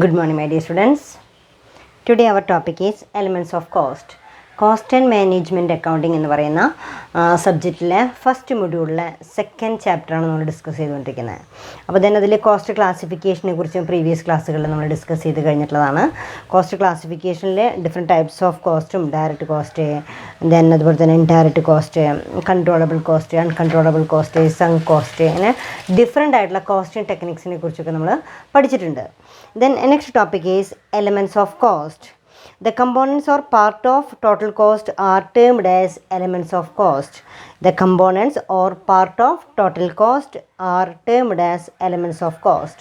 Good morning, my dear students. Today our topic is elements of cost. Cost and management accounting എന്ന് പറയുന്ന സബ്ജക്റ്റിലെ first മൊഡ്യൂളിലെ second ചാപ്റ്ററാണ് നമ്മൾ discuss ചെയ്തുകൊണ്ടിരിക്കുന്നത്. അപ്പോൾ തന്നെ അതിൽ കോസ്റ്റ് ക്ലാസിഫിക്കേഷനെ കുറിച്ചും പ്രീവിയസ് ക്ലാസ്സുകളിൽ നമ്മൾ ഡിസ്കസ് ചെയ്ത് കഴിഞ്ഞിട്ടുള്ളതാണ്. കോസ്റ്റ് ക്ലാസിഫിക്കേഷനിൽ ഡിഫറെൻറ്റ് ടൈപ്സ് ഓഫ് കോസ്റ്റും ഡയറക്റ്റ് കോസ്റ്റ്, ദെൻ അതുപോലെ തന്നെ indirect cost, controllable cost, uncontrollable cost, sunk cost, അങ്ങനെ ഡിഫറെൻ്റ് ആയിട്ടുള്ള കോസ്റ്റിംഗ് ടെക്നിക്സിനെ കുറിച്ചൊക്കെ നമ്മൾ പഠിച്ചിട്ടുണ്ട്. Then next topic is elements of cost. The components or part of total cost are termed as elements of cost. The components or part of total cost are termed as elements of cost.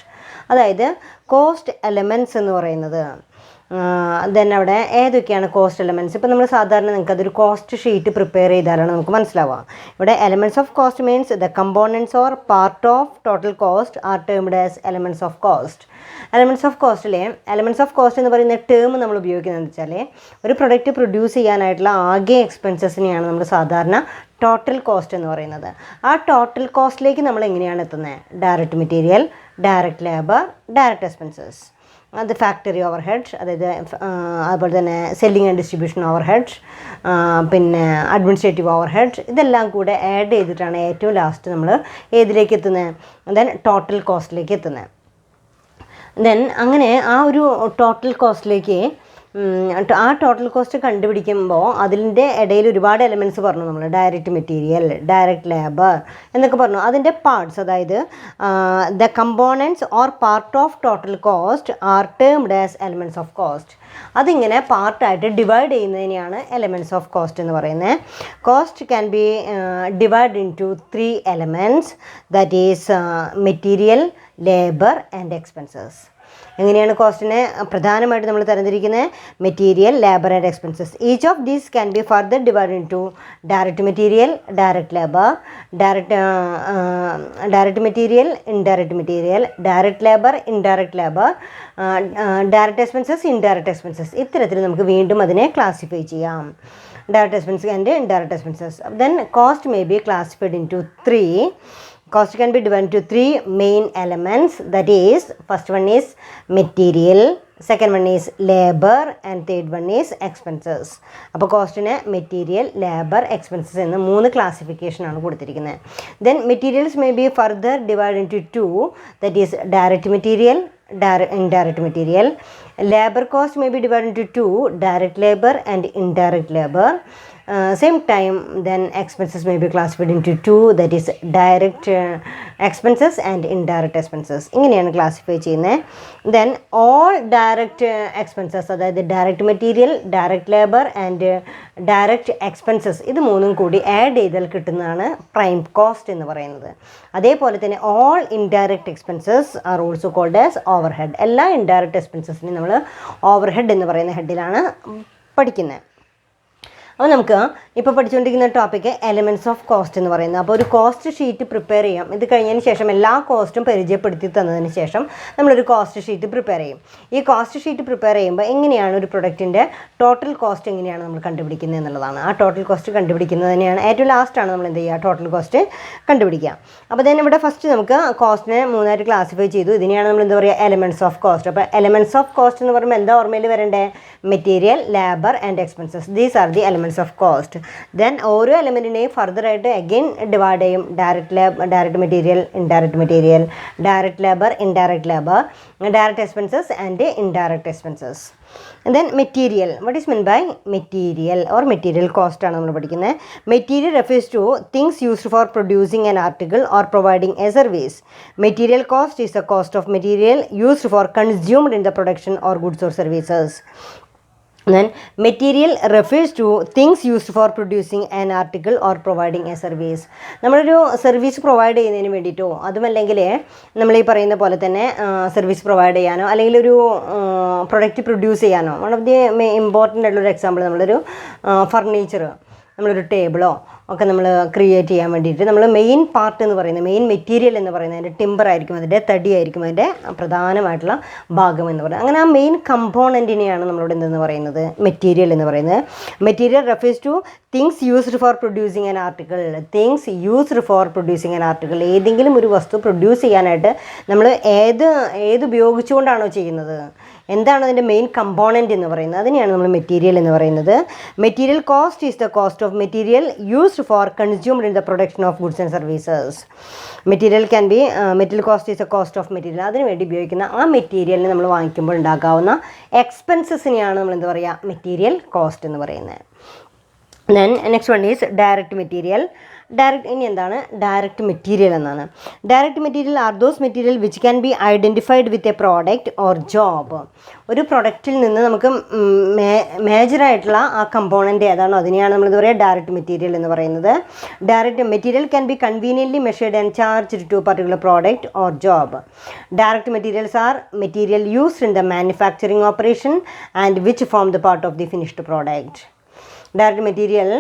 അതായത് cost elements എന്ന് പറയുന്നത് then അവിടെ ഏതൊക്കെയാണ് cost elements. ഇപ്പോൾ നമ്മൾ സാധാരണ നിങ്ങൾക്കതൊരു cost sheet prepare ചെയ്താലാണ് നമുക്ക് മനസ്സിലാവുക. ഇവിടെ elements of cost means the components or part of total cost are termed as elements of cost. Elements of കോസ്റ്റിലെ എലമെൻറ്റ്സ് ഓഫ് കോസ്റ്റ് എന്ന് പറയുന്ന ടേം നമ്മൾ ഉപയോഗിക്കുന്നത് വെച്ചാൽ ഒരു പ്രൊഡക്റ്റ് പ്രൊഡ്യൂസ് ചെയ്യാനായിട്ടുള്ള ആകെ എക്സ്പെൻസസിനെയാണ് നമ്മൾ സാധാരണ ടോട്ടൽ കോസ്റ്റ് എന്ന് പറയുന്നത്. ആ ടോട്ടൽ കോസ്റ്റിലേക്ക് നമ്മൾ എങ്ങനെയാണ് എത്തുന്നത്? Direct material, direct labour, direct expenses, അത് ഫാക്ടറി ഓവർ ഹെഡ്, അതായത് അതുപോലെ തന്നെ selling and distribution over head, പിന്നെ അഡ്മിനിസ്ട്രേറ്റീവ് ഓവർ ഹെഡ്, ഇതെല്ലാം കൂടെ ആഡ് ചെയ്തിട്ടാണ് ഏറ്റവും ലാസ്റ്റ് നമ്മൾ ഏതിലേക്ക് എത്തുന്നത്? ദെൻ ടോട്ടൽ കോസ്റ്റിലേക്ക് എത്തുന്നത്. ദെൻ അങ്ങനെ ആ ഒരു ടോട്ടൽ കോസ്റ്റിലേക്ക് ആ ടോട്ടൽ കോസ്റ്റ് കണ്ടുപിടിക്കുമ്പോൾ അതിൻ്റെ ഇടയിൽ ഒരുപാട് എലമെൻറ്റ്സ് പറഞ്ഞു നമ്മൾ. ഡയറക്റ്റ് മെറ്റീരിയൽ, ഡയറക്റ്റ് ലേബർ എന്നൊക്കെ പറഞ്ഞു. അതിൻ്റെ പാർട്സ്, അതായത് the components or part of total cost are termed as elements of cost. അതിങ്ങനെ പാർട്ടായിട്ട് ഡിവൈഡ് ചെയ്യുന്നതിനെയാണ് എലമെൻറ്റ്സ് ഓഫ് കോസ്റ്റ് എന്ന് പറയുന്നത്. Cost can be divide into 3 elements, that is material, labour and expenses. എങ്ങനെയാണ് കോസ്റ്റിനെ പ്രധാനമായിട്ട് നമ്മൾ തരംതിരിക്കുന്നത്? Material, labour and expenses. Each of these can be further divide into direct material, direct labour, direct material, indirect material, direct labour, indirect labour, direct expenses, indirect expenses. ഇത്തരത്തിൽ നമുക്ക് വീണ്ടും അതിനെ classify ചെയ്യാം. Direct expenses and indirect expenses. Then cost may be classified into 3. Cost can be divided into 3 main elements, that is, first one is material, second one is labor, and third one is expenses. അപ്പോൾ കോസ്റ്റിന് material, labour, expenses എന്ന് 3 ക്ലാസിഫിക്കേഷനാണ് കൊടുത്തിരിക്കുന്നത്. Then materials may be further divide into 2, that is direct material, indirect material. Labor cost may be divided into 2, direct labor and indirect labor. Same time, then expenses may be classified into 2, that is direct expenses and indirect expenses. ഇങ്ങനെയാണ് classify ചെയ്യുന്നത്. Then all direct expenses, അതായത് direct material, direct labour and direct expenses, ഇത് 3ഉം കൂടി add ചെയ്താൽ കിട്ടുന്നതാണ് prime cost എന്ന് പറയുന്നത്. അതേപോലെ തന്നെ all indirect expenses are also called as overhead. എല്ലാ ഇൻഡയറക്റ്റ് എക്സ്പെൻസസിനെയും നമ്മൾ ഓവർ ഹെഡ് എന്ന് പറയുന്ന ഹെഡിലാണ് പഠിക്കുന്നത്. അപ്പോൾ നമുക്ക് ഇപ്പോൾ പഠിച്ചുകൊണ്ടിരിക്കുന്ന ടോപ്പിക്ക് എലമെൻറ്റ്സ് ഓഫ് കോസ്റ്റ് എന്ന് പറയുന്നത്. അപ്പോൾ ഒരു കോസ്റ്റ് ഷീറ്റ് പ്രിപ്പയർ ചെയ്യാം. ഇത് കഴിഞ്ഞതിന് ശേഷം എല്ലാ കോസ്റ്റും പരിചയപ്പെടുത്തി തന്നതിന് ശേഷം നമ്മളൊരു കോസ്റ്റ് ഷീറ്റ് പ്രിപ്പയർ ചെയ്യും. ഈ കോസ്റ്റ് ഷീറ്റ് പ്രിപ്പയർ ചെയ്യുമ്പോൾ എങ്ങനെയാണ് ഒരു പ്രൊഡക്റ്റിൻ്റെ ടോട്ടൽ കോസ്റ്റ് എങ്ങനെയാണ് നമ്മൾ കണ്ടുപിടിക്കുന്നത് എന്നുള്ളതാണ്. ആ ടോട്ടൽ കോസ്റ്റ് കണ്ടുപിടിക്കുന്നതിനെയാണ് ഏറ്റവും ലാസ്റ്റാണ് നമ്മൾ എന്ത് ചെയ്യുക? ടോട്ടൽ കോസ്റ്റ് കണ്ടുപിടിക്കുക. അപ്പോൾ തന്നെ ഇവിടെ ഫസ്റ്റ് നമുക്ക് കോസ്റ്റിനെ 3ആയിട്ട് ക്ലാസിഫൈ ചെയ്തു. ഇതിനെയാണ് നമ്മൾ എന്താ പറയുക? Elements of cost. അപ്പോൾ എലമെൻറ്റ്സ് ഓഫ് കോസ്റ്റ് എന്ന് പറയുമ്പോൾ എന്താ ഓർമ്മയിൽ വരണ്ടേ? Material, labour and expenses, these are the elements of cost. Then ഓരോ എലമെൻറ്റിനെയും ഫർദറായിട്ട് അഗെയിൻ ഡിവൈഡ് ചെയ്യും. Direct material, indirect material, direct labour, indirect labour, direct expenses and indirect expenses. Then material, what is mean by material or material cost ആണ് നമ്മൾ പഠിക്കുന്നത്. Material refers to things used for producing an article or providing A service. Material cost is the cost of material used four consumed in the production or goods or services. Then material refers to things used for producing an article or providing a service. നമ്മളൊരു service provide ചെയ്യുന്നതിന് വേണ്ടിയിട്ടോ അതുമല്ലെങ്കിൽ നമ്മൾ ഈ പറയുന്ന പോലെ തന്നെ service provide ചെയ്യാനോ അല്ലെങ്കിൽ ഒരു പ്രൊഡക്റ്റ് പ്രൊഡ്യൂസ് ചെയ്യാനോ, വൺ ഓഫ് ദി ഇമ്പോർട്ടൻ്റ് ആയിട്ടുള്ളൊരു എക്സാമ്പിൾ, നമ്മളൊരു ഫർണിച്ചർ, നമ്മളൊരു ടേബിളോ ഒക്കെ നമ്മൾ ക്രിയേറ്റ് ചെയ്യാൻ വേണ്ടിയിട്ട് നമ്മൾ മെയിൻ പാർട്ട് എന്ന് പറയുന്നത്, മെയിൻ മെറ്റീരിയൽ എന്ന് പറയുന്നത് അതിൻ്റെ ടിമ്പർ ആയിരിക്കും, അതിൻ്റെ തടിയായിരിക്കും അതിൻ്റെ പ്രധാനമായിട്ടുള്ള ഭാഗം എന്ന് പറയുന്നത്. അങ്ങനെ ആ മെയിൻ കമ്പോണൻറ്റിനെയാണ് നമ്മളിവിടെ എന്തെന്ന് പറയുന്നത്, മെറ്റീരിയൽ എന്ന് പറയുന്നത്. Material refers to things used for producing an article. Things used for producing an article, ഏതെങ്കിലും ഒരു വസ്തു പ്രൊഡ്യൂസ് ചെയ്യാനായിട്ട് നമ്മൾ ഏത് ഉപയോഗിച്ചുകൊണ്ടാണോ ചെയ്യുന്നത്, എന്താണ് അതിൻ്റെ മെയിൻ കമ്പോണൻറ്റ് എന്ന് പറയുന്നത്, അതിനെയാണ് നമ്മൾ മെറ്റീരിയൽ എന്ന് പറയുന്നത്. Material cost is the cost of material used four consumed in the production of goods and services. Material cost is the cost of material, അതിന് വേണ്ടി ഉപയോഗിക്കുന്ന ആ മെറ്റീരിയലിന് നമ്മൾ വാങ്ങിക്കുമ്പോൾ ഉണ്ടാകാവുന്ന എക്സ്പെൻസസിനെയാണ് നമ്മൾ എന്താ പറയുക, മെറ്റീരിയൽ കോസ്റ്റ് എന്ന് പറയുന്നത്. Then next one is direct material. ഇനി എന്താണ് ഡയറക്റ്റ് മെറ്റീരിയൽ എന്നാണ്. Direct material are those material which can be identified with a product or job. ഒരു പ്രൊഡക്റ്റിൽ നിന്ന് നമുക്ക് മേജറായിട്ടുള്ള ആ കമ്പോണൻ്റ് ഏതാണോ അതിനെയാണ് നമ്മൾ പറയുക ഡയറക്റ്റ് മെറ്റീരിയൽ എന്ന് പറയുന്നത്. Direct material can be conveniently measured and charged to particular product or job. Direct materials are material used in the manufacturing operation and which form the part of the finished product. Direct material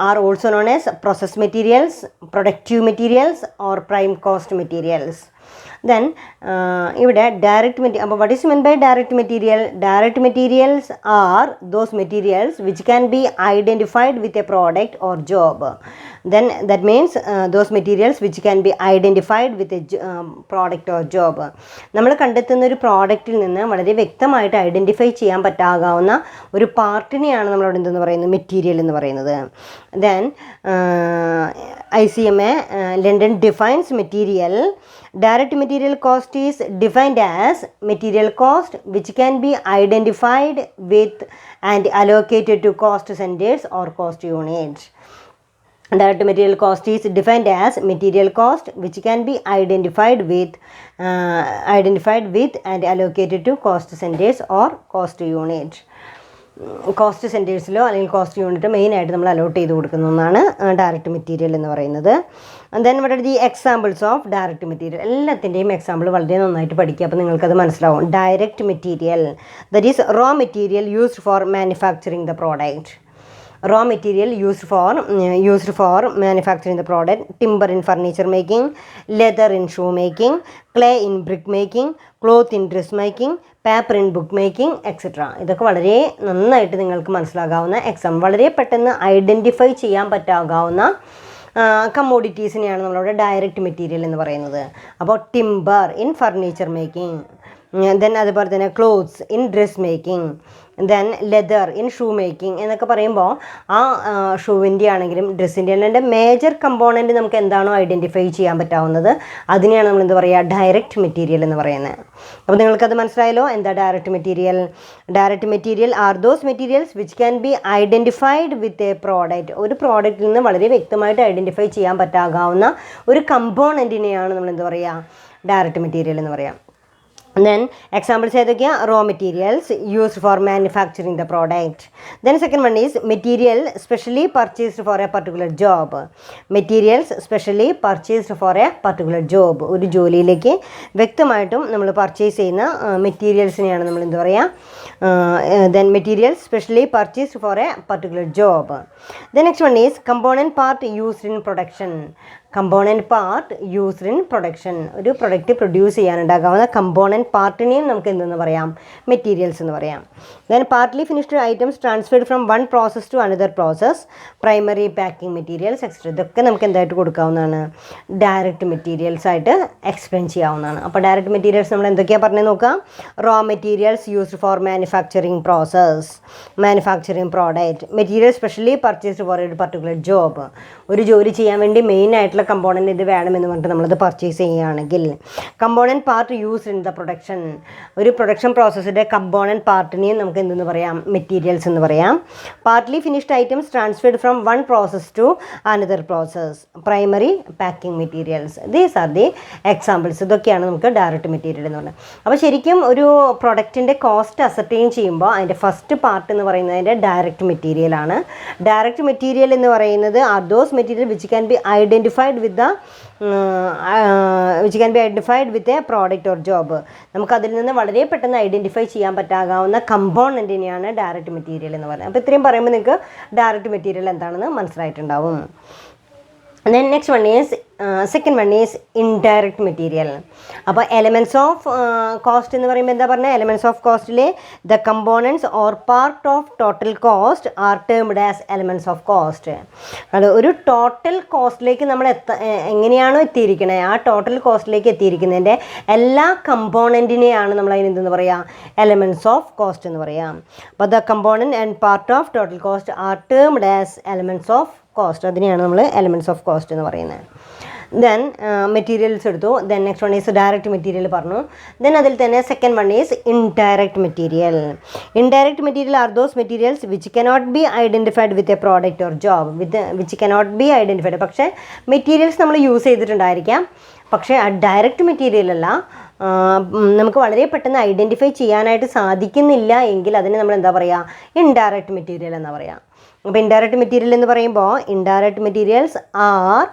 are also known as process materials, productive materials or prime cost materials. Then ഇവിടെ direct material, അപ്പോൾ what is mean by direct material? Direct materials are those materials which can be identified with a product or job. Then that means those materials which can be identified with a product or job. നമ്മൾ കണ്ടെത്തുന്ന ഒരു പ്രോഡക്റ്റിൽ നിന്ന് വളരെ വ്യക്തമായിട്ട് identify ചെയ്യാൻ പറ്റാവുന്ന ഒരു പാർട്ടിനെയാണ് നമ്മളവിടെ എന്തെന്ന് പറയുന്നത്, മെറ്റീരിയൽ എന്ന് പറയുന്നത്. Then ICMA London defines material. Direct material cost is defined as material cost which can be identified with and allocated to cost centers or cost units. Direct material cost is defined as material cost which can be identified with and allocated to cost centers or cost unit. Cost സെൻറ്റേഴ്സിലോ അല്ലെങ്കിൽ cost unit മെയിനായിട്ട് നമ്മൾ allot ചെയ്ത് കൊടുക്കുന്ന ഒന്നാണ് direct material എന്ന് പറയുന്നത്. Then ഇവിടെ the examples of direct material, എല്ലാത്തിൻ്റെയും എക്സാമ്പിൾ വളരെ നന്നായിട്ട് പഠിക്കുക, അപ്പോൾ നിങ്ങൾക്കത് മനസ്സിലാവും. Direct material that is raw material used for manufacturing the product. Raw material used for manufacturing the product. Timber in furniture making, leather in shoe making, clay in brick making, cloth in dress making, paper in book making, etc. ഇതൊക്കെ വളരെ നന്നായിട്ട് നിങ്ങൾക്ക് മനസ്സിലാകാവുന്ന exam, വളരെ പെട്ടെന്ന് identify ചെയ്യാൻ പറ്റാവുന്ന കമ്മോഡിറ്റീസിനെയാണ് നമ്മളിവിടെ direct material എന്ന് പറയുന്നത്. അപ്പോൾ timber in furniture making, then അതുപോലെ തന്നെ clothes in dress making, then leather in shoe making എന്നൊക്കെ പറയുമ്പോൾ ആ ഷൂവിൻ്റെ ആണെങ്കിലും ഡ്രസ്സിൻ്റെ ആണെങ്കിലും മേജർ കമ്പോണൻറ്റ് നമുക്ക് എന്താണോ ഐഡൻറ്റിഫൈ ചെയ്യാൻ പറ്റാവുന്നത് അതിനെയാണ് നമ്മൾ എന്ത് പറയുക, ഡയറക്റ്റ് മെറ്റീരിയൽ എന്ന് പറയുന്നത്. അപ്പോൾ നിങ്ങൾക്കത് മനസ്സിലായല്ലോ എന്താ direct material. Direct material R those materials which can be identified with a product. ഒരു പ്രോഡക്റ്റിൽ നിന്ന് വളരെ വ്യക്തമായിട്ട് ഐഡൻറ്റിഫൈ ചെയ്യാൻ പറ്റാവുന്ന ഒരു കമ്പോണൻറ്റിനെയാണ് നമ്മൾ എന്ത് പറയുക, ഡയറക്റ്റ് മെറ്റീരിയൽ എന്ന് പറയാം. Then examples ഏതൊക്കെയാണ്? raw materials used for manufacturing the product. Then second one is material specially purchased for a particular job. Materials specially purchased for a particular job. ഒരു ജോലിയിലേക്ക് വ്യക്തമായിട്ടും നമ്മൾ പർച്ചേസ് ചെയ്യുന്ന മെറ്റീരിയൽസിനെയാണ് നമ്മൾ എന്ത് പറയുക, then materials specially purchased for a particular job. The next one is component part used in production. Component part used in production. ഒരു product produce ചെയ്യാനുണ്ടാകാവുന്ന component പാർട്ടിനെയും നമുക്ക് എന്തെന്ന് പറയാം, മെറ്റീരിയൽസ് എന്ന് പറയാം. Then partly finished items transferred from one process to another process, primary packing materials etcetera. ഇതൊക്കെ നമുക്ക് എന്തായിട്ട് കൊടുക്കാവുന്നതാണ്, ഡയറക്റ്റ് മെറ്റീരിയൽസ് ആയിട്ട് എക്സ്പ്ലെയിൻ ചെയ്യാവുന്നതാണ്. അപ്പോൾ ഡയറക്റ്റ് മെറ്റീരിയൽസ് നമ്മൾ എന്തൊക്കെയാണ് പറഞ്ഞത് നോക്കാം. Raw materials used for manufacturing process, manufacturing product. Material specially purchased for a particular job. ഒരു ജോലി ചെയ്യാൻ വേണ്ടി മെയിൻ ആയിട്ടുള്ള കമ്പോണൻറ്റ് ഇത് വേണമെന്ന് പറഞ്ഞിട്ട് നമ്മളത് പർച്ചേസ് ചെയ്യുകയാണെങ്കിൽ. Component part used in the production. ഒരു പ്രൊഡക്ഷൻ പ്രോസസ്സിൻ്റെ കമ്പോണൻറ്റ് പാർട്ടിനെയും നമുക്ക് എന്തെന്ന് പറയാം, മെറ്റീരിയൽസ് എന്ന് പറയാം. Partly finished items transferred from one process to another process, primary packing materials. These are the examples. ഇതൊക്കെയാണ് നമുക്ക് ഡയറക്റ്റ് മെറ്റീരിയൽ എന്ന് പറയുന്നത്. അപ്പോൾ ശരിക്കും ഒരു പ്രൊഡക്റ്റിൻ്റെ കോസ്റ്റ് അസർട്ടൈൻ ചെയ്യുമ്പോൾ അതിൻ്റെ ഫസ്റ്റ് പാർട്ട് എന്ന് പറയുന്നത് അതിൻ്റെ ഡയറക്റ്റ് മെറ്റീരിയലാണ്. ഡയറക്റ്റ് മെറ്റീരിയൽ എന്ന് പറയുന്നത് are those material which can be identified with the which can be identified with a product or job. നമുക്കതിൽ നിന്ന് വളരെ പെട്ടെന്ന് ഐഡൻറ്റിഫൈ ചെയ്യാൻ പറ്റാവുന്ന കമ്പോണൻറ്റിനെയാണ് ഡയറക്റ്റ് മെറ്റീരിയൽ എന്ന് പറയുന്നത്. അപ്പോൾ ഇത്രയും പറയുമ്പോൾ നിങ്ങൾക്ക് ഡയറക്റ്റ് മെറ്റീരിയൽ എന്താണെന്ന് മനസ്സിലായിട്ടുണ്ടാവും. Then next one is second one is indirect material. അപ്പോൾ എലമെൻറ്റ്സ് ഓഫ് കോസ്റ്റ് എന്ന് പറയുമ്പോൾ എന്താ പറഞ്ഞാൽ, എലമെൻറ്റ്സ് ഓഫ് കോസ്റ്റിലെ the components or part of total cost are termed as elements of cost. അത് ഒരു ടോട്ടൽ കോസ്റ്റിലേക്ക് നമ്മൾ എങ്ങനെയാണോ എത്തിയിരിക്കണേ ആ ടോട്ടൽ കോസ്റ്റിലേക്ക് എത്തിയിരിക്കുന്നതിൻ്റെ എല്ലാ കമ്പോണൻറ്റിനെയാണ് നമ്മൾ അതിനെന്തെന്ന് പറയുക, എലമെൻറ്റ്സ് ഓഫ് കോസ്റ്റ് എന്ന് പറയാം. അപ്പോൾ the component and part of total cost are termed as elements of cost. അതിനെയാണ് നമ്മൾ എലമെൻറ്റ്സ് ഓഫ് കോസ്റ്റ് എന്ന് പറയുന്നത്. ദെൻ മെറ്റീരിയൽസ് എടുത്തു. Then next one is direct material പറഞ്ഞു. ദെൻ അതിൽ തന്നെ second one is indirect material. Indirect material R those materials which cannot be identified with a product or job which cannot be identified. പക്ഷേ materials നമ്മൾ use ചെയ്തിട്ടുണ്ടായിരിക്കാം, പക്ഷേ ആ direct material അല്ല, നമുക്ക് വളരെ പെട്ടെന്ന് ഐഡൻറ്റിഫൈ ചെയ്യാനായിട്ട് സാധിക്കുന്നില്ല എങ്കിൽ അതിന് നമ്മൾ എന്താ പറയുക, ഇൻഡയറക്റ്റ് മെറ്റീരിയൽ എന്ന് പറയാം. അപ്പോൾ ഇൻഡയറക്റ്റ് മെറ്റീരിയൽ എന്ന് പറയുമ്പോൾ indirect materials are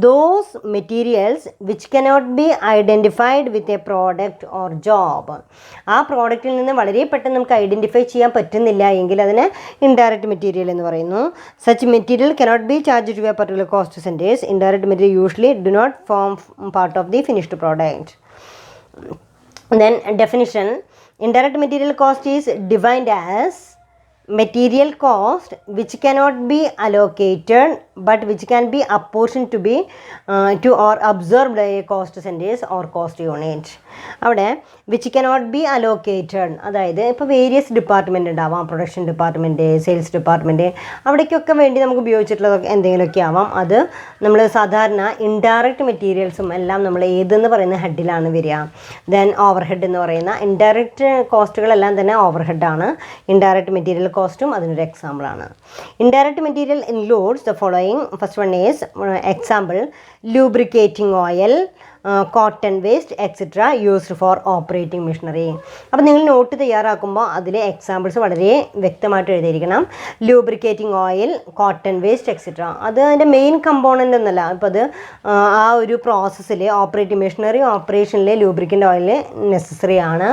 those materials which cannot be identified with a product or job. ആ പ്രോഡക്റ്റിൽ നിന്ന് വളരെ പെട്ടെന്ന് നമുക്ക് ഐഡൻറ്റിഫൈ ചെയ്യാൻ പറ്റുന്നില്ല എങ്കിൽ അതിനെ ഇൻഡയറക്റ്റ് മെറ്റീരിയൽ എന്ന് പറയുന്നു. Such material cannot be charge to a particular cost percentage. Indirect material usually do not form part of the finished product. Then definition, indirect material cost is defined as material cost which cannot be allocated but which can be apportioned to or absorbed a cost percentage or cost unit. അവിടെ which cannot be allocated, അതായത് ഇപ്പോൾ various department ഉണ്ടാവാം, production department, sales department, അവിടേക്കൊക്കെ വേണ്ടി നമുക്ക് ഉപയോഗിച്ചിട്ടുള്ളത് എന്തെങ്കിലുമൊക്കെ ആവാം. അത് നമ്മൾ സാധാരണ ഇൻഡയറക്റ്റ് മെറ്റീരിയൽസും എല്ലാം നമ്മൾ ഏതെന്ന് പറയുന്ന ഹെഡിലാണ് വരിക. ദെൻ ഓവർ ഹെഡ് എന്ന് പറയുന്ന ഇൻഡയറക്റ്റ് കോസ്റ്റുകളെല്ലാം തന്നെ ഓവർ ഹെഡാണ്. ഇൻഡയറക്റ്റ് മെറ്റീരിയൽ കോസ്റ്റും അതിനൊരു എക്സാമ്പിളാണ്. Indirect material includes the following. First one is example, lubricating oil, cotton waste etcetera used for operating machinery. അപ്പോൾ നിങ്ങൾ നോട്ട് തയ്യാറാക്കുമ്പോൾ അതിൽ എക്സാമ്പിൾസ് വളരെ വ്യക്തമായിട്ട് എഴുതിയിരിക്കണം. Lubricating oil, cotton waste etcetera അത് അതിൻ്റെ മെയിൻ കമ്പോണൻ്റ് ഒന്നല്ല. ഇപ്പോൾ അത് ആ ഒരു പ്രോസസ്സിൽ ഓപ്പറേറ്റിംഗ് മെഷീനറി ഓപ്പറേഷനിൽ ലൂബ്രിക്കൻ്റ് ഓയിൽ നെസസറി ആണ്.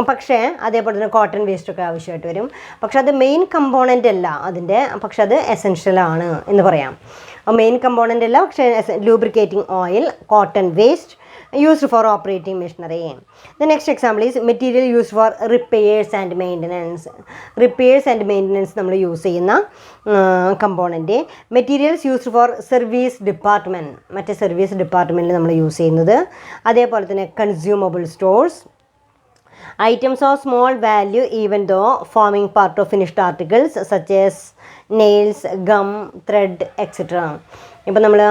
പക്ഷേ അതേപോലെ തന്നെ കോട്ടൺ വേസ്റ്റൊക്കെ ആവശ്യമായിട്ട് വരും. പക്ഷെ അത് മെയിൻ കമ്പോണൻ്റ് അല്ല അതിൻ്റെ, പക്ഷെ അത് എസെൻഷ്യലാണ് എന്ന് പറയാം. മെയിൻ കമ്പോണൻ്റ് അല്ല, പക്ഷേ lubricating oil, cotton waste used for operating machinery. The next example is material used four repairs and maintenance. Repairs and maintenance നമ്മൾ യൂസ് ചെയ്യുന്ന component. Materials used for service department, മറ്റേ സർവീസ് ഡിപ്പാർട്ട്മെൻറ്റിൽ നമ്മൾ use ചെയ്യുന്നത്. അതേപോലെ തന്നെ consumable stores. Items of small value even though forming part of finished articles such as nails, gum, thread, etc. ഇപ്പോൾ നമ്മൾ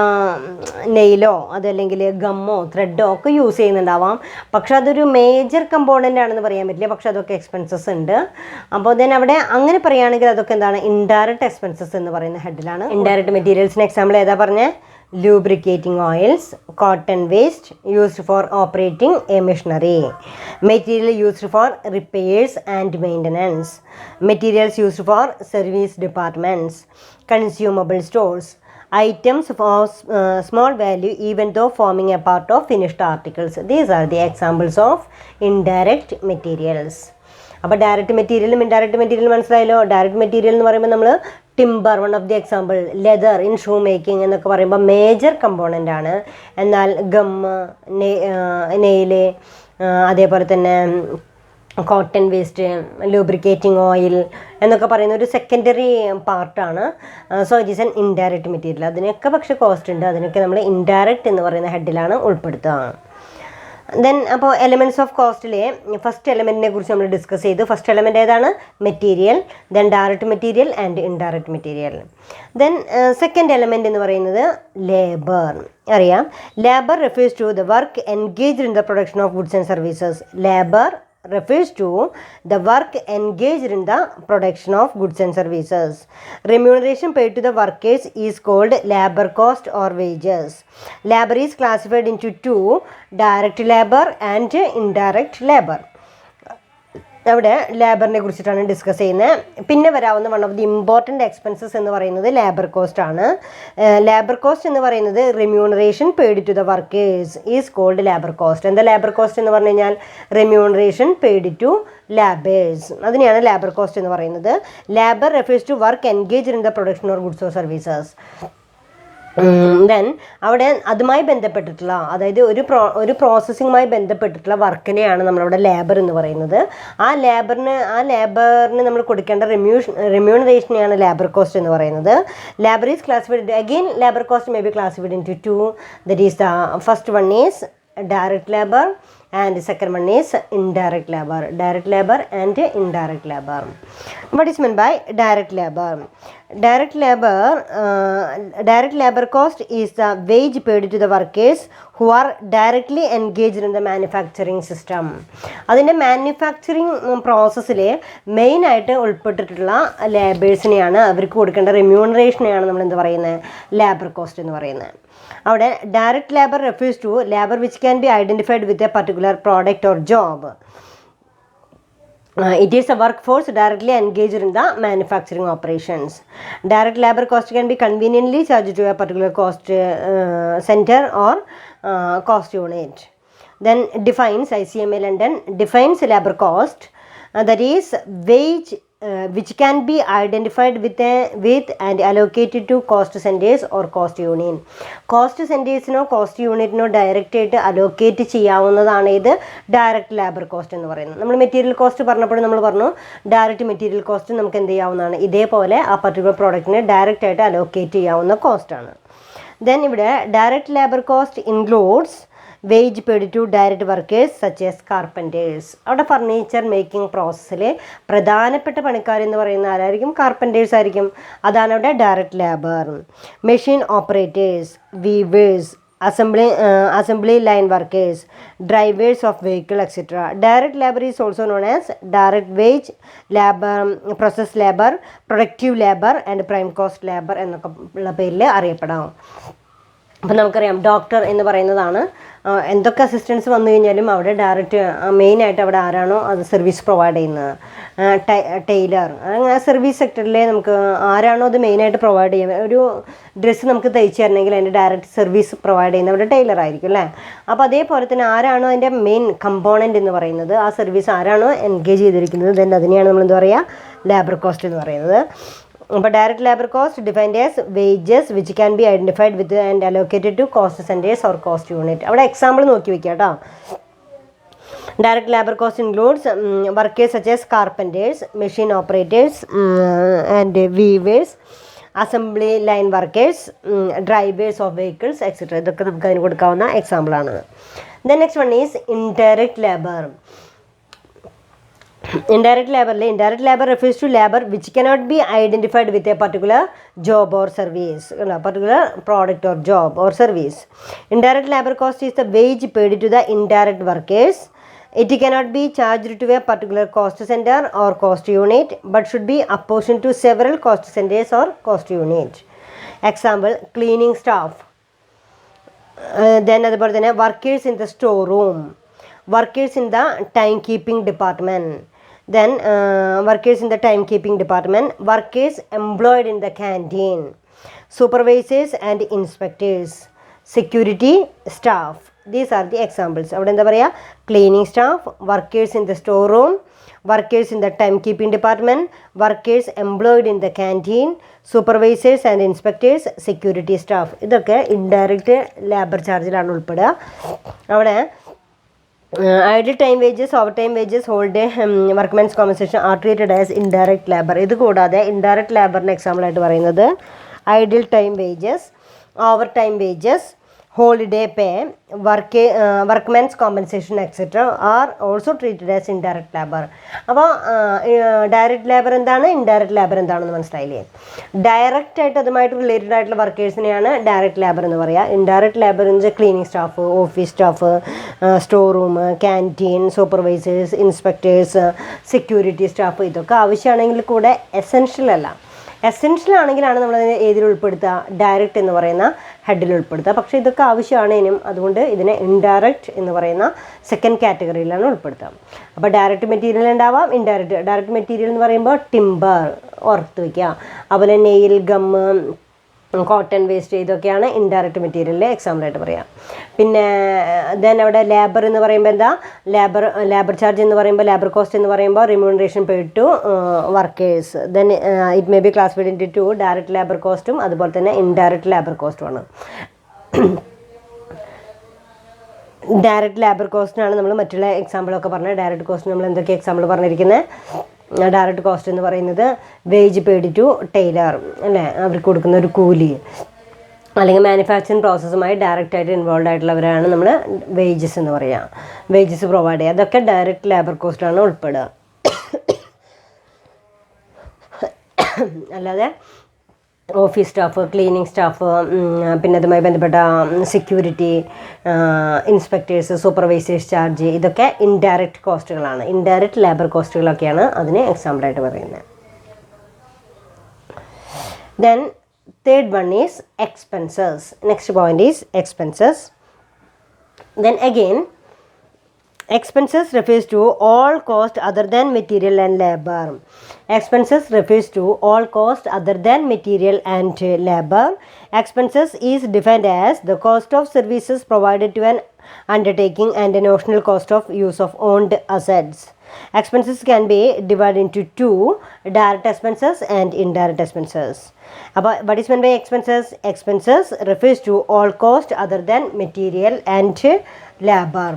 നെയിലോ അതല്ലെങ്കിൽ ഗമ്മോ ത്രെഡോ ഒക്കെ യൂസ് ചെയ്യുന്നുണ്ടാവാം, പക്ഷെ അതൊരു മേജർ കമ്പോണൻ്റ് ആണെന്ന് പറയാൻ പറ്റില്ല. പക്ഷെ അതൊക്കെ എക്സ്പെൻസസ് ഉണ്ട്. അപ്പോൾ ദെൻ അവിടെ അങ്ങനെ പറയുകയാണെങ്കിൽ അതൊക്കെ എന്താണ്, ഇൻഡയറക്റ്റ് എക്സ്പെൻസസ് എന്ന് പറയുന്ന ഹെഡിലാണ്. ഇൻഡയറക്റ്റ് മെറ്റീരിയൽസിന് എക്സാമ്പിൾ ഏതാ പറഞ്ഞത്? lubricating oils, cotton waste used for operating a machinery, material used for repairs and maintenance, materials used for service departments, consumable stores, items of small value even though forming a part of finished articles. These are the examples of indirect materials. അപ്പോൾ direct മെറ്റീരിയലും indirect material മനസ്സിലായല്ലോ. Direct material എന്ന് പറയുമ്പോൾ നമ്മൾ timber, one of the example, leather in shoe making എന്നൊക്കെ പറയുമ്പോൾ major component ആണ്. എന്നാൽ ഗമ്മ്, നെയില്, അതേപോലെ തന്നെ കോട്ടൺ വേസ്റ്റ്, ലൂബ്രിക്കേറ്റിംഗ് ഓയിൽ എന്നൊക്കെ പറയുന്ന ഒരു സെക്കൻഡറി പാർട്ടാണ്. So it is an indirect material. അതിനൊക്കെ പക്ഷേ കോസ്റ്റ് ഉണ്ട്. അതിനൊക്കെ നമ്മൾ ഇൻഡയറക്റ്റ് എന്ന് പറയുന്ന ഹെഡിലാണ് ഉൾപ്പെടുത്തുക. ദെൻ അപ്പോൾ എലമെൻറ്റ്സ് ഓഫ് കോസ്റ്റിലെ ഫസ്റ്റ് എലമെൻറ്റിനെ കുറിച്ച് നമ്മൾ ഡിസ്കസ് ചെയ്തു. ഫസ്റ്റ് എലമെൻറ്റ് ഏതാണ്? Material. Then direct material and indirect material. Then second element എന്ന് പറയുന്നത് ലേബർ. അറിയാം, labour refers to the work engaged in the production of goods and services. Labour refers to the work engaged in the production of goods and services. Remuneration paid to the workers is called labor cost or wages. Labor is classified into two, direct labor and indirect labor. അവിടെ ലേബറിനെ കുറിച്ചിട്ടാണ് discuss ചെയ്യുന്നത്. പിന്നെ വരാവുന്ന one of the important expenses എന്ന് പറയുന്നത് labour cost ആണ്. Labour cost എന്ന് പറയുന്നത് remuneration paid to the workers is called labour cost. എന്താ ലേബർ കോസ്റ്റ് എന്ന് പറഞ്ഞു കഴിഞ്ഞാൽ റിമ്യൂണറേഷൻ പെയ്ഡ് ടു ലേബേഴ്സ്, അതിനെയാണ് ലേബർ കോസ്റ്റ് എന്ന് പറയുന്നത്. Labour refers to work engaged in the production or goods or services. Then അവിടെ അതുമായി ബന്ധപ്പെട്ടിട്ടുള്ള, അതായത് ഒരു പ്രോസസ്സിങ്ങുമായി ബന്ധപ്പെട്ടിട്ടുള്ള വർക്കിനെയാണ് നമ്മളവിടെ ലേബർ എന്ന് പറയുന്നത്. ആ ലേബറിന് നമ്മൾ കൊടുക്കേണ്ട റിമ്യൂണറേഷനെയാണ് ലേബർ കോസ്റ്റ് എന്ന് പറയുന്നത്. Labour is classified, again labour cost may be classified into that is the first one is direct labor and the second one is indirect labor. Direct labor and indirect labor. What is meant by direct labor? Direct labor cost is the wage paid to the workers who are directly engaged in the manufacturing system. അതിൻ്റെ manufacturing പ്രോസസ്സിൽ മെയിനായിട്ട് ഉൾപ്പെട്ടിട്ടുള്ള ലേബേഴ്സിനെയാണ്, അവർക്ക് കൊടുക്കേണ്ട റിമ്യൂണറേഷനെയാണ് നമ്മൾ എന്ത് പറയുന്നത്, labour cost എന്ന് പറയുന്നത്. അവിടെ direct labour refers to labour which can be identified with a particular product or job. It is a workforce directly engaged in the manufacturing operations. Direct labor cost can be conveniently charged to a particular cost center or cost unit. Then defines, ICMA London defines labor cost, that is wage which can be identified with and allocated to cost centers or cost unit. Cost സെൻറ്റേഴ്സിനോ cost യൂണിറ്റിനോ direct ആയിട്ട് allocate ചെയ്യാവുന്നതാണ് ഇത് direct labour cost എന്ന് പറയുന്നത്. നമ്മൾ material cost പറഞ്ഞപ്പോൾ നമ്മൾ പറഞ്ഞു ഡയറക്റ്റ് മെറ്റീരിയൽ കോസ്റ്റ് നമുക്ക് എന്ത് ചെയ്യാവുന്നതാണ്, ഇതേപോലെ ആ പർട്ടിക്കുലർ പ്രോഡക്റ്റിനെ ഡയറക്റ്റ് ആയിട്ട് അലോക്കേറ്റ് ചെയ്യാവുന്ന കോസ്റ്റാണ്. ദെൻ ഇവിടെ direct labour cost includes wage paid to direct workers such as carpenters. അവിടെ ഫർണിച്ചർ മേക്കിംഗ് പ്രോസസ്സിൽ പ്രധാനപ്പെട്ട പണിക്കാരെന്ന് പറയുന്ന ആരായിരിക്കും, കാർപ്പൻറ്റേഴ്സ് ആയിരിക്കും. അതാണ് അവിടെ direct labour. Machine operators, weavers, assembly line workers, drivers of vehicle, etc. Direct labor is also known as direct wage labor, process labor, productive labor and prime cost labor എന്നൊക്കെ ഉള്ള പേരിൽ അറിയപ്പെടാം. അപ്പം നമുക്കറിയാം ഡോക്ടർ എന്ന് പറയുന്നതാണ്, എന്തൊക്കെ അസിസ്റ്റൻസ് വന്നു കഴിഞ്ഞാലും അവിടെ ഡയറക്റ്റ് മെയിനായിട്ട് അവിടെ ആരാണോ അത് സർവീസ് പ്രൊവൈഡ് ചെയ്യുന്നത്, ടൈലർ, അങ്ങനെ സർവീസ് സെക്ടറിലെ നമുക്ക് ആരാണോ അത് മെയിനായിട്ട് പ്രൊവൈഡ് ചെയ്യുന്നത്, ഒരു ഡ്രസ്സ് നമുക്ക് തയ്ച്ചു തരണമെങ്കിൽ അതിൻ്റെ ഡയറക്റ്റ് സർവീസ് പ്രൊവൈഡ് ചെയ്യുന്നത് അവിടെ ടൈലർ ആയിരിക്കും അല്ലേ. അപ്പോൾ അതേപോലെ തന്നെ ആരാണോ അതിൻ്റെ മെയിൻ കമ്പോണൻ്റ് എന്ന് പറയുന്നത്, ആ സർവീസ് ആരാണോ എൻഗേജ് ചെയ്തിരിക്കുന്നത്, ദെൻ അതിനെയാണ് നമ്മൾ എന്താ പറയുക, ലേബർ കോസ്റ്റ് എന്ന് പറയുന്നത്. അപ്പോൾ direct labour cost defined as wages which can be identified with and allocated to cost centres or cost unit. അവിടെ എക്സാമ്പിൾ നോക്കി വെക്കുക കേട്ടോ. Direct labour cost includes workers such as carpenters, machine operators and weavers, assembly line workers, drivers of vehicles etcetera. ഇതൊക്കെ നമുക്ക് അതിന് കൊടുക്കാവുന്ന എക്സാമ്പിളാണ്. Then next one is indirect labour. Indirect labor refers to labor which cannot be identified with a particular job or service, particular product or job or service. Indirect labor cost is the wage paid to the indirect workers. It cannot be charged to a particular cost center or cost unit but should be apportioned to several cost centers or cost unit. Example, cleaning staff. Then അതുപോലെ തന്നെ workers in the storeroom, workers in the timekeeping department. Then workers in the timekeeping department, workers employed in the canteen, supervisors and inspectors, security staff. These are the examples. അവിടെ എന്താ പറയുക, cleaning staff, workers in the storeroom, workers in the timekeeping department, workers employed in the canteen, supervisors and inspectors, security staff. ഇതൊക്കെ indirect labour ചാർജിലാണ് ഉൾപ്പെടുക. അവിടെ idle time wages, overtime wages, holiday, workmen's compensation are treated as indirect labor. ഇത് കൂടാതെ indirect ലേബറിന് example ആയിട്ട് പറയുന്നത് idle time wages, overtime wages, holiday pay, workmen's compensation etc. are also treated as indirect labor. അപ്പോൾ direct labour എന്താണ്, indirect labour എന്താണെന്ന് മനസ്സിലായില്ലേ. Direct ആയിട്ട് അതുമായിട്ട് റിലേറ്റഡ് ആയിട്ടുള്ള വർക്കേഴ്സിനെയാണ് ഡയറക്റ്റ് ലേബർ എന്ന് പറയുക. ഇൻഡയറക്റ്റ് ലേബർ എന്ന് വെച്ചാൽ cleaning staff, office staff, store room, canteen, supervisors, inspectors, security staff, ഇതൊക്കെ ആവശ്യമാണെങ്കിൽ കൂടെ എസെൻഷ്യൽ അല്ല. എസെൻഷ്യൽ ആണെങ്കിലാണ് നമ്മളതിനെ ഏതിൽ ഉൾപ്പെടുത്തുക, ഡയറക്റ്റ് എന്ന് പറയുന്ന ഹെഡിൽ ഉൾപ്പെടുത്തുക. പക്ഷേ ഇതൊക്കെ ആവശ്യമാണേനും അതുകൊണ്ട് ഇതിനെ ഇൻഡയറക്റ്റ് എന്ന് പറയുന്ന സെക്കൻഡ് കാറ്റഗറിയിലാണ് ഉൾപ്പെടുത്തുക. അപ്പോൾ ഡയറക്റ്റ് മെറ്റീരിയൽ ഉണ്ടാവാം, ഡയറക്റ്റ് മെറ്റീരിയൽ എന്ന് പറയുമ്പോൾ ടിമ്പർ ഓർത്ത് വയ്ക്കുക. അതുപോലെ നെയിൽ, ഗമ്മ്, കോട്ടൺ വേസ്റ്റ്, ഇതൊക്കെയാണ് ഇൻഡയറക്റ്റ് മെറ്റീരിയലിലെ എക്സാമ്പിളായിട്ട് പറയാം. പിന്നെ ദെൻ അവിടെ ലേബർ എന്ന് പറയുമ്പോൾ എന്താ, ലേബർ ചാർജ് എന്ന് പറയുമ്പോൾ, ലേബർ കോസ്റ്റ് എന്ന് പറയുമ്പോൾ remuneration paid to workers. Then it may be classified into two, direct labour കോസ്റ്റും അതുപോലെ തന്നെ ഇൻഡയറക്റ്റ് ലേബർ കോസ്റ്റുമാണ്. ഡയറക്റ്റ് ലേബർ കോസ്റ്റിനാണ് നമ്മൾ മറ്റുള്ള എക്സാമ്പിളൊക്കെ പറഞ്ഞത്. ഡയറക്റ്റ് കോസ്റ്റ് നമ്മൾ എന്തൊക്കെ എക്സാമ്പിൾ പറഞ്ഞിരിക്കുന്നത്? ഡയറക്റ്റ് കോസ്റ്റ് എന്ന് പറയുന്നത് വേജ് പെയ്ഡ് ടു ടൈലർ അല്ലേ, അവർക്ക് കൊടുക്കുന്ന ഒരു കൂലി, അല്ലെങ്കിൽ മാനുഫാക്ചറിങ് പ്രോസസ്സുമായി ഡയറക്റ്റായിട്ട് ഇൻവോൾവ് ആയിട്ടുള്ളവരാണ് നമ്മൾ വേജസ് എന്ന് പറയുക. വേജസ് പ്രൊവൈഡ് ചെയ്യുക, അതൊക്കെ ഡയറക്റ്റ് ലേബർ കോസ്റ്റാണ് ഉൾപ്പെടുക. അല്ലാതെ ഓഫീസ് സ്റ്റാഫ്, ക്ലീനിങ് സ്റ്റാഫ്, പിന്നെ അതുമായി ബന്ധപ്പെട്ട സെക്യൂരിറ്റി, ഇൻസ്പെക്ടേഴ്സ്, സൂപ്പർവൈസേഴ്സ് ചാർജ്, ഇതൊക്കെ ഇൻഡയറക്റ്റ് കോസ്റ്റുകളാണ്. ഇൻഡയറക്റ്റ് ലേബർ കോസ്റ്റുകളൊക്കെയാണ് അതിന് എക്സാമ്പിളായിട്ട് പറയുന്നത്. Then third one is expenses. Next point is expenses. Then again expenses refers to all cost other than material and labor. Expenses refers to all cost other than material and labor. Expenses is defined as the cost of services provided to an undertaking and a notional cost of use of owned assets. Expenses can be divided into two, direct expenses and indirect expenses. What is meant by expenses? Expenses refers to all cost other than material and labor.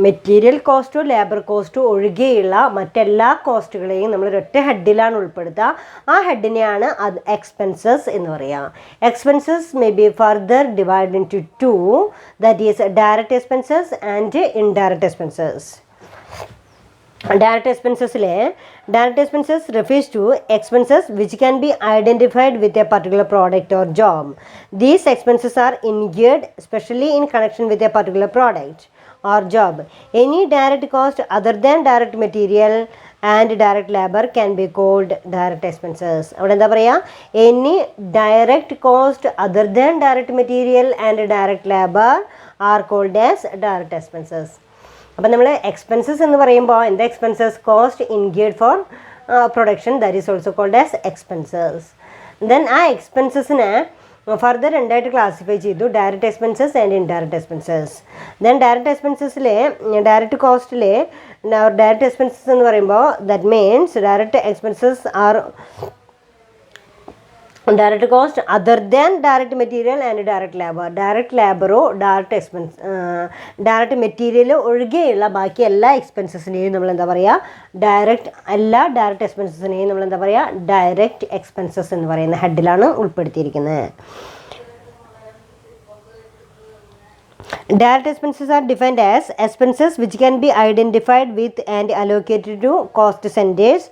Material കോസ്റ്റോ labour കോസ്റ്റോ ഒഴികെയുള്ള മറ്റെല്ലാ കോസ്റ്റുകളെയും നമ്മൾ ഒരൊറ്റ ഹെഡിലാണ് ഉൾപ്പെടുത്തുക. ആ ഹെഡിനെയാണ് അത് expenses എന്ന് പറയുക. Expenses may be further divide into two, that is direct expenses and indirect expenses. Direct expenses refers to expenses which can be identified with a particular product or job. These expenses are incurred especially in connection with a particular product or job. Any direct cost other than direct material and direct labor can be called direct expenses. അവിടെ എന്താ പറയുക? Any direct cost other than direct material and direct labor are called as direct expenses. അപ്പം നമ്മൾ expenses എന്ന് പറയുമ്പോൾ എന്താ expenses? Cost incurred for production, that is also called as expenses. Then ആ എക്സ്പെൻസസിനെ ഫർദർ രണ്ടായിട്ട് ക്ലാസിഫൈ ചെയ്തു, direct expenses and indirect expenses. Then direct എക്സ്പെൻസസിൽ ഡയറക്റ്റ് കോസ്റ്റിൽ ഡയറക്റ്റ് എക്സ്പെൻസസ് എന്ന് പറയുമ്പോൾ that means direct expenses are direct cost other than direct material and direct labour. Direct ലേബറോ direct material ഒഴികെയുള്ള ബാക്കി എല്ലാ എക്സ്പെൻസസിനെയും നമ്മൾ എന്താ പറയുക? എല്ലാ ഡയറക്റ്റ് എക്സ്പെൻസസിനെയും നമ്മൾ എന്താ പറയുക? ഡയറക്റ്റ് എക്സ്പെൻസസ് എന്ന് പറയുന്ന ഹെഡിലാണ് ഉൾപ്പെടുത്തിയിരിക്കുന്നത്. Direct expenses are defined as expenses which can be identified with and allocated to cost centers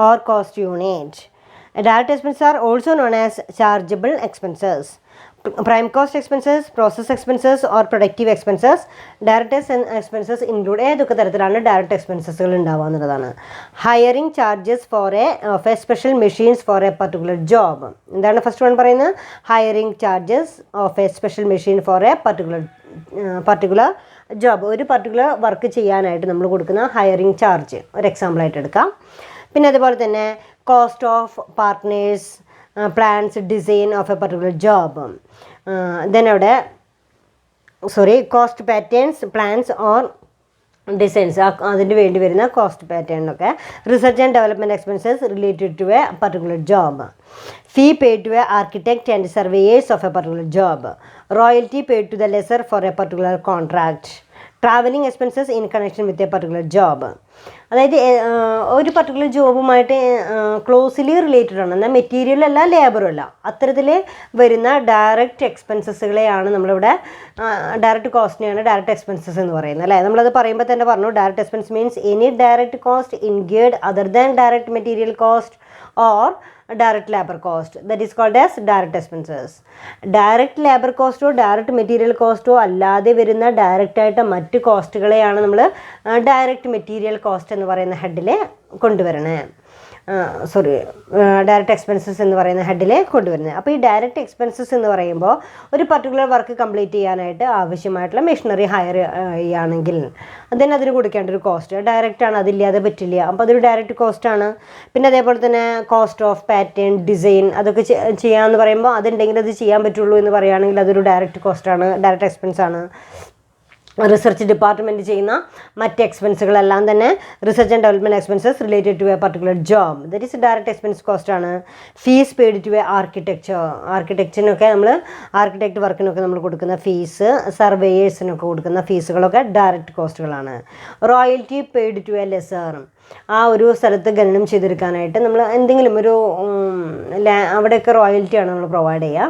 or cost unit. Direct expenses are also known as chargeable expenses. Prime cost expenses, process expenses or productive expenses. Direct expenses include ഏതൊക്കെ തരത്തിലാണ് direct എക്സ്പെൻസസുകൾ ഉണ്ടാവുക എന്നുള്ളതാണ്. Hiring charges of a special machines for a particular job. എന്താണ് first one പറയുന്നത്? Hiring charges of a special machine for a particular job. ഒരു particular work ചെയ്യാനായിട്ട് നമ്മൾ കൊടുക്കുന്ന ഹയറിംഗ് ചാർജ് ഒരു എക്സാമ്പിളായിട്ട് എടുക്കാം. പിന്നെ അതുപോലെ തന്നെ cost of partners, plans, design of a particular job. Then അവിടെ cost patterns, plans or designs, അതിന് വേണ്ടി വരുന്ന കോസ്റ്റ് പാറ്റേണിനൊക്കെ. Research and development expenses related to a particular job. Fee paid to a architect and surveyors of a particular job. Royalty paid to the lessor for a particular contract. Travelling expenses in connection with a particular job. അതായത് ഒരു particular ജോബുമായിട്ട് closely related ആണ്, എന്നാൽ മെറ്റീരിയലും അല്ല ലേബറും അല്ല, അത്തരത്തിൽ വരുന്ന direct എക്സ്പെൻസസുകളെയാണ് നമ്മളിവിടെ ഡയറക്റ്റ് കോസ്റ്റിനെയാണ് ഡയറക്റ്റ് എക്സ്പെൻസസ് എന്ന് പറയുന്നത് അല്ലേ. നമ്മളത് പറയുമ്പോൾ തന്നെ പറഞ്ഞു, direct expense means any direct cost incurred other than direct material cost or direct labor cost, that is called as direct expenses. Direct labour കോസ്റ്റോ ഡയറക്റ്റ് മെറ്റീരിയൽ കോസ്റ്റോ അല്ലാതെ വരുന്ന ഡയറക്റ്റായിട്ട് മറ്റ് കോസ്റ്റുകളെയാണ് നമ്മൾ ഡയറക്റ്റ് മെറ്റീരിയൽ കോസ്റ്റ് എന്ന് പറയുന്ന ഹെഡിൽ കൊണ്ടുവരണേ. ഡയറക്റ്റ് എക്സ്പെൻസസ് എന്ന് പറയുന്ന ഹെഡിൽ കൊണ്ടുവരുന്നത്. അപ്പോൾ ഈ ഡയറക്റ്റ് എക്സ്പെൻസസ് എന്ന് പറയുമ്പോൾ ഒരു പർട്ടിക്കുലർ വർക്ക് കംപ്ലീറ്റ് ചെയ്യാനായിട്ട് ആവശ്യമായിട്ടുള്ള മെഷീനറി ഹയർ ചെയ്യുകയാണെങ്കിൽ അതിന് കൊടുക്കേണ്ട ഒരു കോസ്റ്റ് ഡയറക്റ്റാണ്, അതില്ലാതെ പറ്റില്ല. അപ്പോൾ അതൊരു ഡയറക്റ്റ് കോസ്റ്റാണ്. പിന്നെ അതേപോലെ തന്നെ കോസ്റ്റ് ഓഫ് പാറ്റേൺ, ഡിസൈൻ അതൊക്കെ ചെയ്യാമെന്ന് പറയുമ്പോൾ അതുണ്ടെങ്കിൽ അത് ചെയ്യാൻ പറ്റുള്ളൂ എന്ന് പറയുകയാണെങ്കിൽ അതൊരു ഡയറക്റ്റ് കോസ്റ്റാണ്, ഡയറക്റ്റ് എക്സ്പെൻസാണ്. റിസർച്ച് ഡിപ്പാർട്ട്മെൻറ്റ് ചെയ്യുന്ന മറ്റ് എക്സ്പെൻസുകളെല്ലാം തന്നെ research and development expenses related to a particular job, that is direct expense കോസ്റ്റാണ്. ഫീസ് പെയ്ഡ് ടു എ ആർക്കിടെക്റ്റിനൊക്കെ നമ്മൾ ആർക്കിടെക്റ്റ് വർക്കിനൊക്കെ നമ്മൾ കൊടുക്കുന്ന ഫീസ്, സർവേയേഴ്സിനൊക്കെ കൊടുക്കുന്ന ഫീസുകളൊക്കെ ഡയറക്റ്റ് കോസ്റ്റുകളാണ്. Royalty paid to a lessor, ആ ഒരു സ്ഥലത്ത് ഖനനം ചെയ്തെടുക്കാനായിട്ട് നമ്മൾ എന്തെങ്കിലും ഒരു അവിടെയൊക്കെ റോയൽറ്റിയാണ് നമ്മൾ പ്രൊവൈഡ് ചെയ്യുക.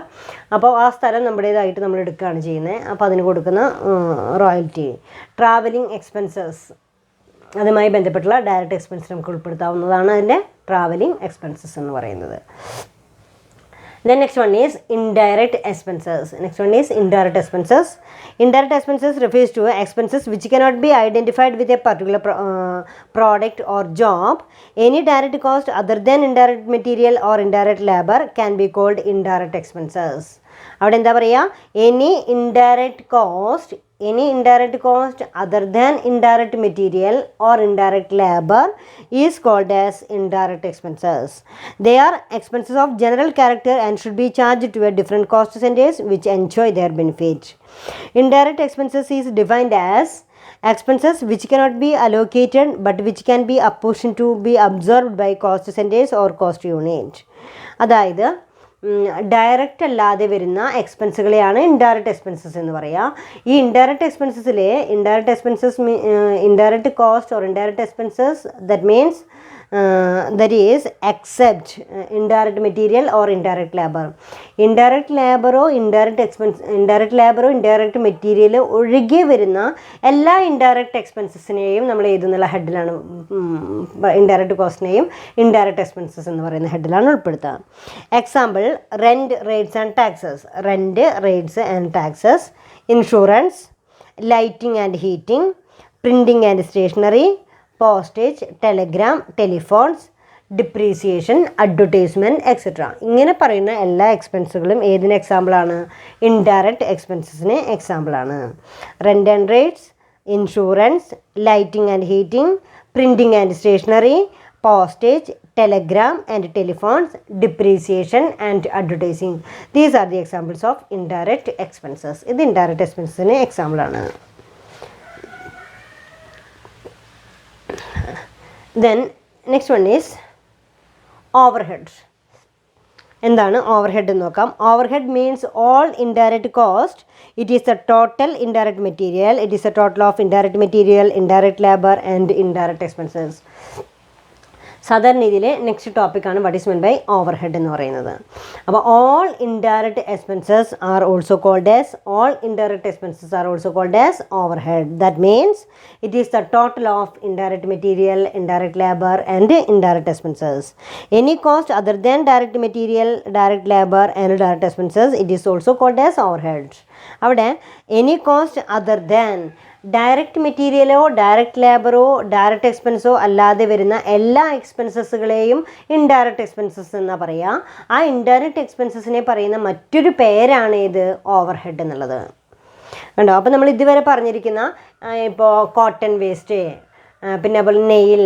അപ്പോൾ ആ സ്ഥലം നമ്മുടേതായിട്ട് നമ്മൾ എടുക്കുകയാണ് ചെയ്യുന്നത്. അപ്പോൾ അതിന് കൊടുക്കുന്ന റോയൽറ്റി. ട്രാവലിംഗ് എക്സ്പെൻസസ്, അതുമായി ബന്ധപ്പെട്ടുള്ള ഡയറക്റ്റ് എക്സ്പെൻസ് നമുക്ക് ഉൾപ്പെടുത്താവുന്നതാണ് അതിൻ്റെ ട്രാവലിംഗ് എക്സ്പെൻസസ് എന്ന് പറയുന്നത്. Then next one is indirect expenses. Indirect expenses. Indirect expenses refers to expenses which cannot be identified with a particular product or job. Any direct cost other than indirect material or indirect labor can be called indirect expenses. അവിടെ എന്താ പറയുക? Any indirect cost other than indirect material or indirect labor is called as indirect expenses. They are expenses of general character and should be charged to a different cost centers which enjoy their benefit. Indirect expenses is defined as expenses which cannot be allocated but which can be apportioned to be absorbed by cost centers or cost unit. അതായത് direct അല്ലാതെ വരുന്ന എക്സ്പെൻസുകളെയാണ് indirect expenses എന്ന് പറയുക. ഈ indirect cost or indirect expenses that means that is except indirect material or indirect labor. indirect labor material ഒഴികെ വരുന്ന എല്ലാ indirect എക്സ്പെൻസസിനെയും നമ്മൾ ഏതെന്നുള്ള ഹെഡിലാണ്, ഇൻഡയറക്റ്റ് കോസ്റ്റിനെയും ഇൻഡയറക്റ്റ് എക്സ്പെൻസസ് എന്ന് പറയുന്ന ഹെഡിലാണ് ഉൾപ്പെടുത്തുക. Example: rent, rates and taxes, insurance, lighting and heating, printing and stationery, postage, telegram, telephones, depreciation, advertisement etcetera. ഇങ്ങനെ പറയുന്ന എല്ലാ എക്സ്പെൻസുകളും ഏതിന് എക്സാമ്പിളാണ്? ഇൻഡയറക്റ്റ് എക്സ്പെൻസസിന് എക്സാമ്പിളാണ്. Rent and rates, insurance, lighting and heating, printing and stationery, postage, telegram and telephones, depreciation and advertising. These are the examples of indirect expenses. ഇത് indirect expenses എക്സാമ്പിൾ ആണ്. Then next one is overhead. എന്താണ് overhead എന്ന് നോക്കാം. Overhead means all indirect cost. It is the total indirect material. It is the total of indirect material, indirect labour and indirect expenses. സാധാരണ രീതിയിൽ next ടോപ്പിക്കാണ് what is men by overhead എന്ന് പറയുന്നത്. അപ്പോൾ all indirect expenses are also called as overhead. That means it is the total of indirect material, indirect labour and indirect expenses. Any cost other than direct material, direct labour and direct expenses it is also called as overhead. അവിടെ any cost other than direct മെറ്റീരിയലോ direct ലേബറോ direct എക്സ്പെൻസോ അല്ലാതെ വരുന്ന എല്ലാ എക്സ്പെൻസസുകളെയും indirect expenses എന്നാണ് പറയുക. ആ ഇൻഡയറക്റ്റ് എക്സ്പെൻസസിനെ പറയുന്ന മറ്റൊരു പേരാണ് ഇത് ഓവർ ഹെഡ് എന്നുള്ളത്. കണ്ടോ? അപ്പോൾ നമ്മൾ ഇതുവരെ പറഞ്ഞിരിക്കുന്ന ഇപ്പോൾ കോട്ടൺ വേസ്റ്റ്, പിന്നെ അതുപോലെ നെയിൽ,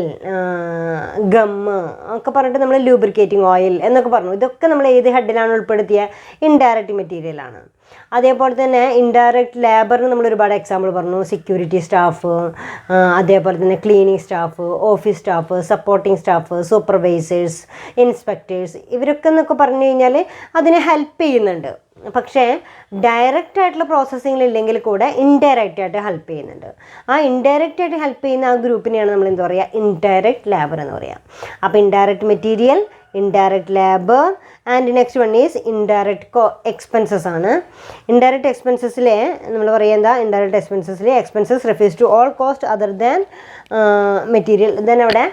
ഗമ്മ് ഒക്കെ പറഞ്ഞിട്ട് നമ്മൾ ലൂബ്രിക്കേറ്റിംഗ് ഓയിൽ എന്നൊക്കെ പറഞ്ഞു. ഇതൊക്കെ നമ്മൾ ഏത് ഹെഡിലാണ് ഉൾപ്പെടുത്തിയ? ഇൻഡയറക്റ്റ് മെറ്റീരിയലാണ്. അതേപോലെ തന്നെ ഇൻഡയറക്റ്റ് ലേബറിന് നമ്മൾ ഒരുപാട് എക്സാമ്പിൾ പറഞ്ഞു. സെക്യൂരിറ്റി സ്റ്റാഫ്, അതേപോലെ തന്നെ cleaning staff, office staff, supporting staff, supervisors, inspectors, ഇവരൊക്കെ എന്നൊക്കെ പറഞ്ഞു കഴിഞ്ഞാൽ അതിനെ ഹെൽപ്പ് ചെയ്യുന്നുണ്ട്. പക്ഷേ ഡയറക്റ്റ് ആയിട്ടുള്ള പ്രോസസ്സിംഗ് ഇല്ലെങ്കിൽ കൂടെ ഇൻഡയറക്റ്റ് ആയിട്ട് ഹെൽപ്പ് ചെയ്യുന്നുണ്ട്. ആ ഇൻഡയറക്റ്റ് ആയിട്ട് ഹെൽപ്പ് ചെയ്യുന്ന ആ ഗ്രൂപ്പിനെയാണ് നമ്മൾ എന്താ പറയുക? ഇൻഡയറക്റ്റ് ലേബർ എന്ന് പറയുക. അപ്പോൾ indirect material, indirect labour and next one is indirect expenses ആണ്. ഇൻഡയറക്റ്റ് എക്സ്പെൻസസിലെ നമ്മൾ പറയുക എന്താ? ഇൻഡയറക്റ്റ് എക്സ്പെൻസസിലെ expenses refers to all cost other than material. Then അവിടെ